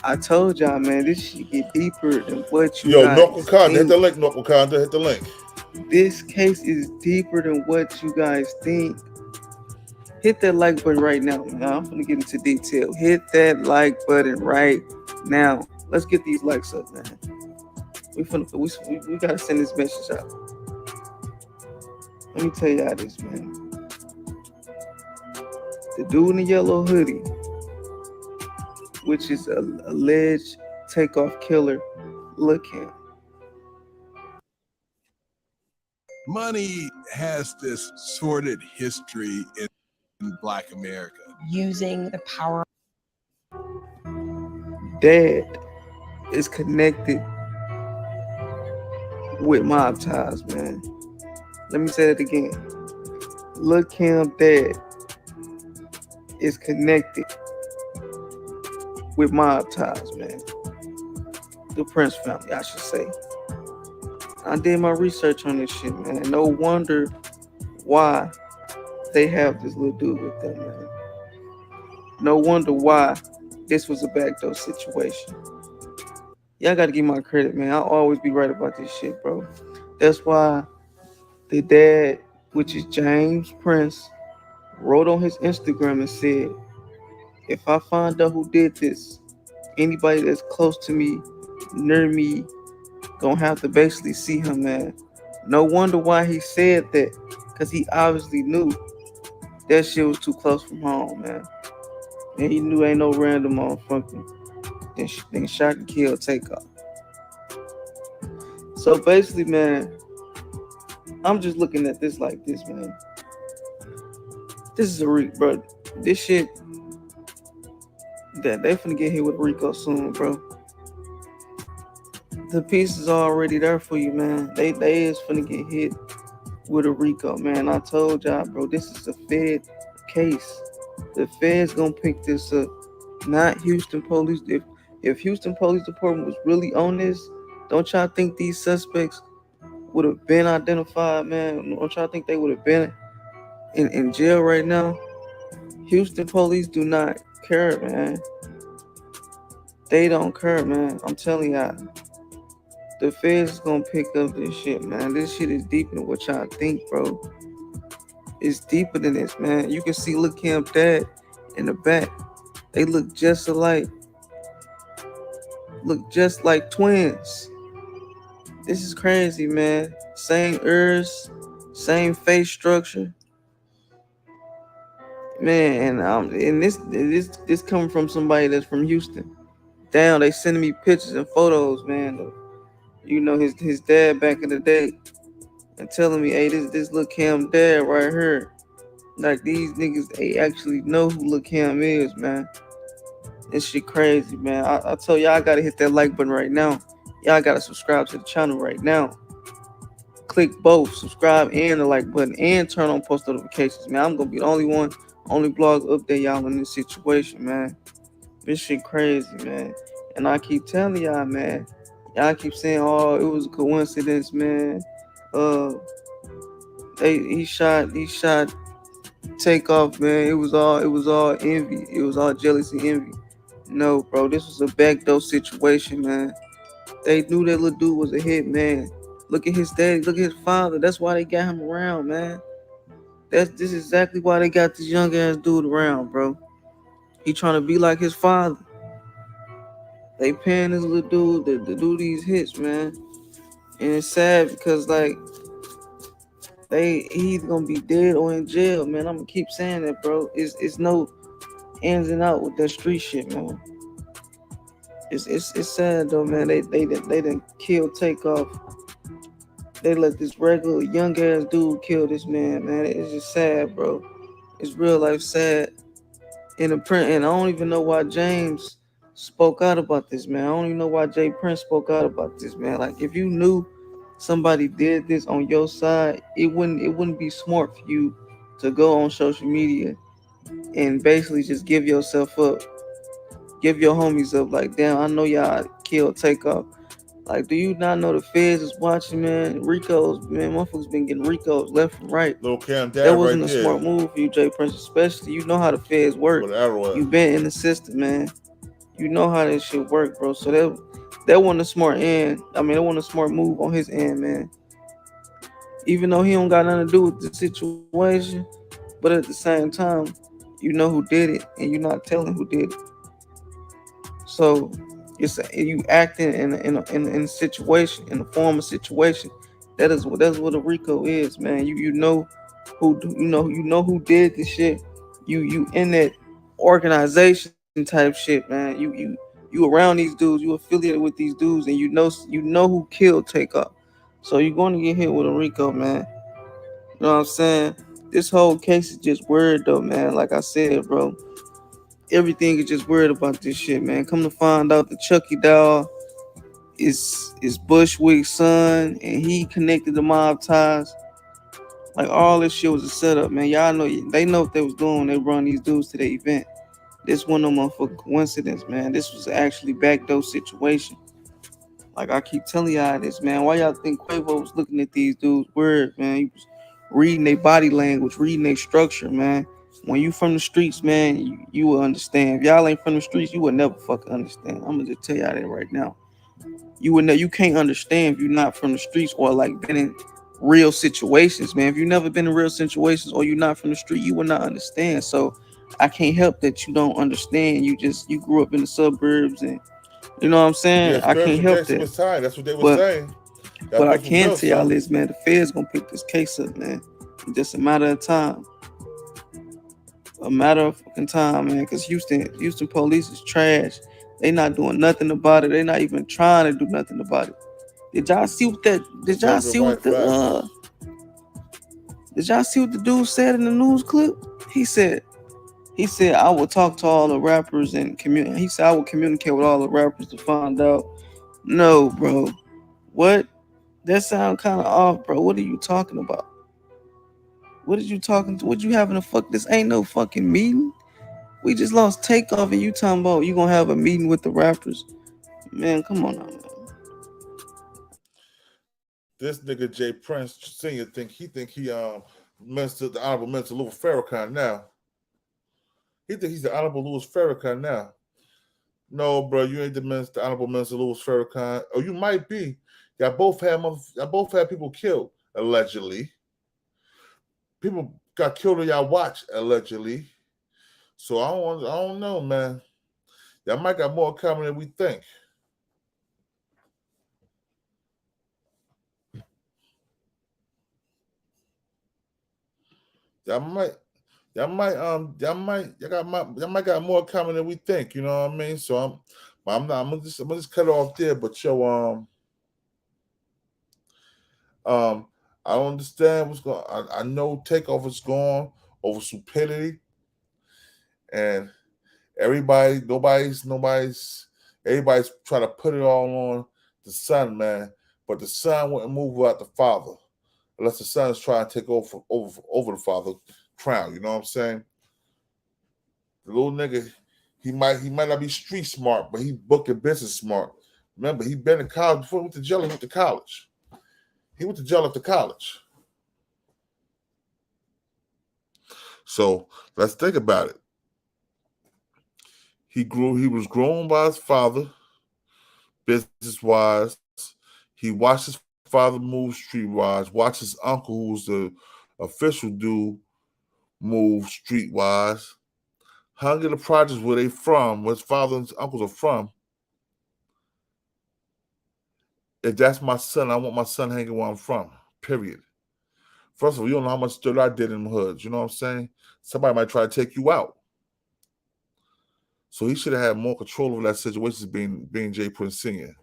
I told y'all, man, this shit get deeper than what you guys Knuckle Conda, hit think. the link, Knuckle Conda, hit the link. This case is deeper than what you guys think. Hit that like button right now, man. I'm gonna get into detail. Hit that like button right now. Let's get these likes up, man. We gotta send this message out. Let me tell y'all this, man. The dude in the yellow hoodie, which is an alleged Takeoff killer, look him. Money has this sordid history in Black America. Using the power. Dad is connected with mob ties, man. Let me say that again. Look him, Dad is connected with mob ties, man. The Prince family, I should say. I did my research on this shit, man. No wonder why they have this little dude with them, man. No wonder why this was a backdoor situation. Y'all gotta give my credit, man. I'll always be right about this shit, bro. That's why the dad, which is James Prince, wrote on his Instagram and said, if I find out who did this, anybody that's close to me, near me, gonna have to basically see him, man. No wonder why he said that, because he obviously knew that shit was too close from home, man. And he knew ain't no random motherfucker then shot and killed Takeoff. So basically, man, I'm just looking at this like this, man. This is bro. This shit that they finna get hit with Rico soon, bro. The pieces are already there for you, man. They is finna get hit with a Rico, man. I told y'all, bro, this is a Fed case. The Fed's gonna pick this up, not Houston police. If Houston Police Department was really on this, Don't y'all think these suspects would have been identified, man? Don't y'all think they would have been in jail right now? Houston police do not care, man. They don't care, man. I'm telling y'all. The feds is gonna pick up this shit, man. This shit is deeper than what y'all think, bro. It's deeper than this, man. You can see Lil' Kim dad in the back. They look just alike. Look just like twins. This is crazy, man. Same ears, same face structure. Man, and this coming from somebody that's from Houston. Damn, they sending me pictures and photos, man. You know his dad back in the day, and telling me, hey, this Lil' Kim dad right here. Like these niggas, they actually know who Lil' Kim is, man. This shit crazy, man. I tell y'all, I gotta hit that like button right now. Y'all gotta subscribe to the channel right now. Click both, subscribe and the like button, and turn on post notifications, man. I'm gonna be the only blog update y'all in this situation, man. This shit crazy, man. And I keep telling y'all, man. Y'all keep saying, oh, it was a coincidence, man. He shot Takeoff, man. It was all envy. It was all jealousy, envy. No, bro, this was a backdoor situation, man. They knew that little dude was a hit, man. Look at his daddy, look at his father. That's why they got him around, man. This is exactly why they got this young ass dude around, bro. He trying to be like his father. They paying this little dude to do these hits, man. And it's sad because like he either gonna be dead or in jail, man. I'm gonna keep saying that, bro. It's no ins and out with that street shit, man. It's sad though, man. They didn't kill Takeoff. They let this regular young ass dude kill this man, man. It's just sad, bro. It's real life sad. In the print, and I don't even know why James spoke out about this, man. I don't even know why Jay Prince spoke out about this, man. Like if you knew somebody did this on your side, it wouldn't be smart for you to go on social media and basically just give yourself up. Give your homies up. Like, damn, I know y'all killed Takeoff. Like, do you not know the feds is watching, man? Ricos, man, motherfuckers been getting Ricos left and right. Lil' Kim dad That wasn't right a there. smart move for you, Jay Prince, especially. You know how the feds work. You been in the system, man. You know how that shit work, bro. So that wasn't a smart end. I mean, that wasn't a smart move on his end, man. Even though he don't got nothing to do with the situation, but at the same time, you know who did it, and you're not telling who did it. So you acting in a situation, in a form of situation. That's what a RICO is, man. You know who did this shit. You in that organization type shit, man. You around these dudes, you affiliated with these dudes, and you know who killed Takeoff. So you're going to get hit with a RICO, man. You know what I'm saying? This whole case is just weird though, man. Like I said, bro. Everything is just weird about this shit, man. Come to find out the Chucky doll is Bushwick's son, and he connected to mob ties. Like all this shit was a setup, man. Y'all know they know what they was doing. They run these dudes to the event. This wasn't no motherfucking coincidence, man. This was actually backdoor situation. Like I keep telling y'all this, man. Why y'all think Quavo was looking at these dudes weird, man? He was reading their body language, reading their structure, man. When you from the streets, man, you will understand. If y'all ain't from the streets, you would never fucking understand. I'm gonna just tell y'all that right now. You would know you can't understand if you're not from the streets or like been in real situations, man. If you never been in real situations or you're not from the street, you will not understand. So I can't help that you don't understand. You grew up in the suburbs, and you know what I'm saying. Yeah, I can't help that. Time. That's what they were saying. But I can tell y'all this, man. The feds gonna pick this case up, man. It's just a matter of time. A matter of fucking time, man. Because Houston police is trash. They not doing nothing about it. They not even trying to do nothing about it. Did y'all see what the dude said in the news clip? He said I will talk to all the rappers and communicate. He said I will communicate with all the rappers to find out. No, bro. What? That sound kind of off, bro. What are you talking about? What are you talking to? What you having a fuck? This ain't no fucking meeting. We just lost Takeoff, and you talking about you gonna have a meeting with the rappers? Man, come on now, man. this nigga Jay Prince Sr. think he Minister, the Honorable Minister Louis Farrakhan now. He think he's the Honorable Louis Farrakhan now. No, bro, you ain't the Honorable Minister Louis Farrakhan. Or you might be. Y'all both had people killed, allegedly. People got killed on y'all watch, allegedly. So I don't know, man. Y'all might got more coming than we think. Y'all might got more coming than we think. You know what I mean? So I'm gonna just cut it off there. But yo, I don't understand what's going. I know Takeoff is gone over stupidity, and everybody's trying to put it all on the son, man. But the son wouldn't move without the father, unless the son is trying to take over the father crown. You know what I'm saying? The little nigga, he might not be street smart, but he book and business smart. Remember, he been in college before he went to jail. He went to college. He went to jail after college. So let's think about it. He was grown by his father, business-wise. He watched his father move streetwise, watched his uncle, who was the official dude, move streetwise. Hung in the projects where they from, where his father and his uncles are from. If that's my son, I want my son hanging where I'm from, period. First of all, you don't know how much dirt I did in the hoods. You know what I'm saying? Somebody might try to take you out. So he should have had more control over that situation being Jay Prince Sr.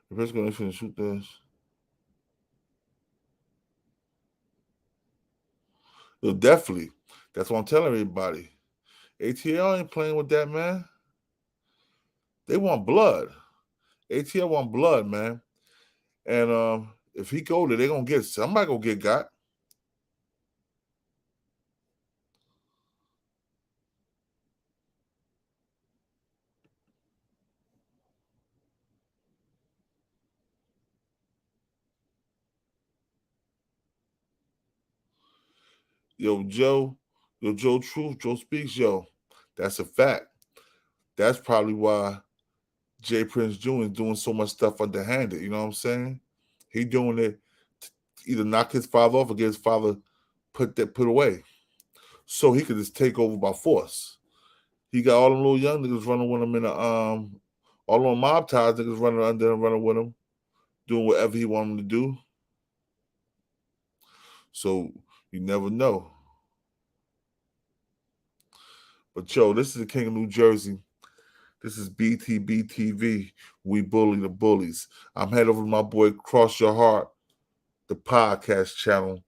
The person going to shoot this. Yo, definitely. That's what I'm telling everybody. ATL ain't playing with that, man. They want blood. ATL want blood, man. And if he go there, they're going to get somebody going to get got. Yo, Joe Truth, Joe Speaks, yo. That's a fact. That's probably why Jay Prince Jr. is doing so much stuff underhanded. You know what I'm saying? He doing it to either knock his father off or get his father put away, so he could just take over by force. He got all them little young niggas running with him in the all them mob ties niggas running under and running with him, doing whatever he want them to do. So you never know. But yo, this is the King of New Jersey. This is BTBTV. We bully the bullies. I'm head over to my boy Cross Your Heart, the podcast channel.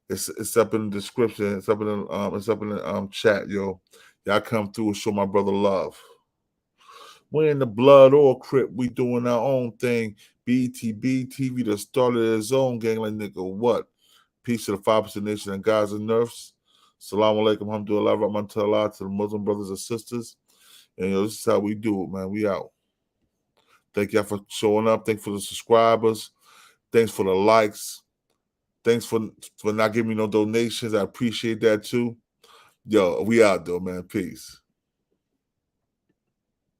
It's up in the description. It's up in the chat, yo. Y'all come through and show my brother love. We in the blood or crip. We doing our own thing. BTBTV that started his own gang like nigga. What? Peace to the 5% nation and guys and nerfs. Salaam alaikum, alhamdulillah, rahmatullah to the Muslim brothers and sisters. And yo, this is how we do it, man. We out. Thank y'all for showing up. Thanks for the subscribers. Thanks for the likes. Thanks for not giving me no donations. I appreciate that too. Yo, we out though, man. Peace.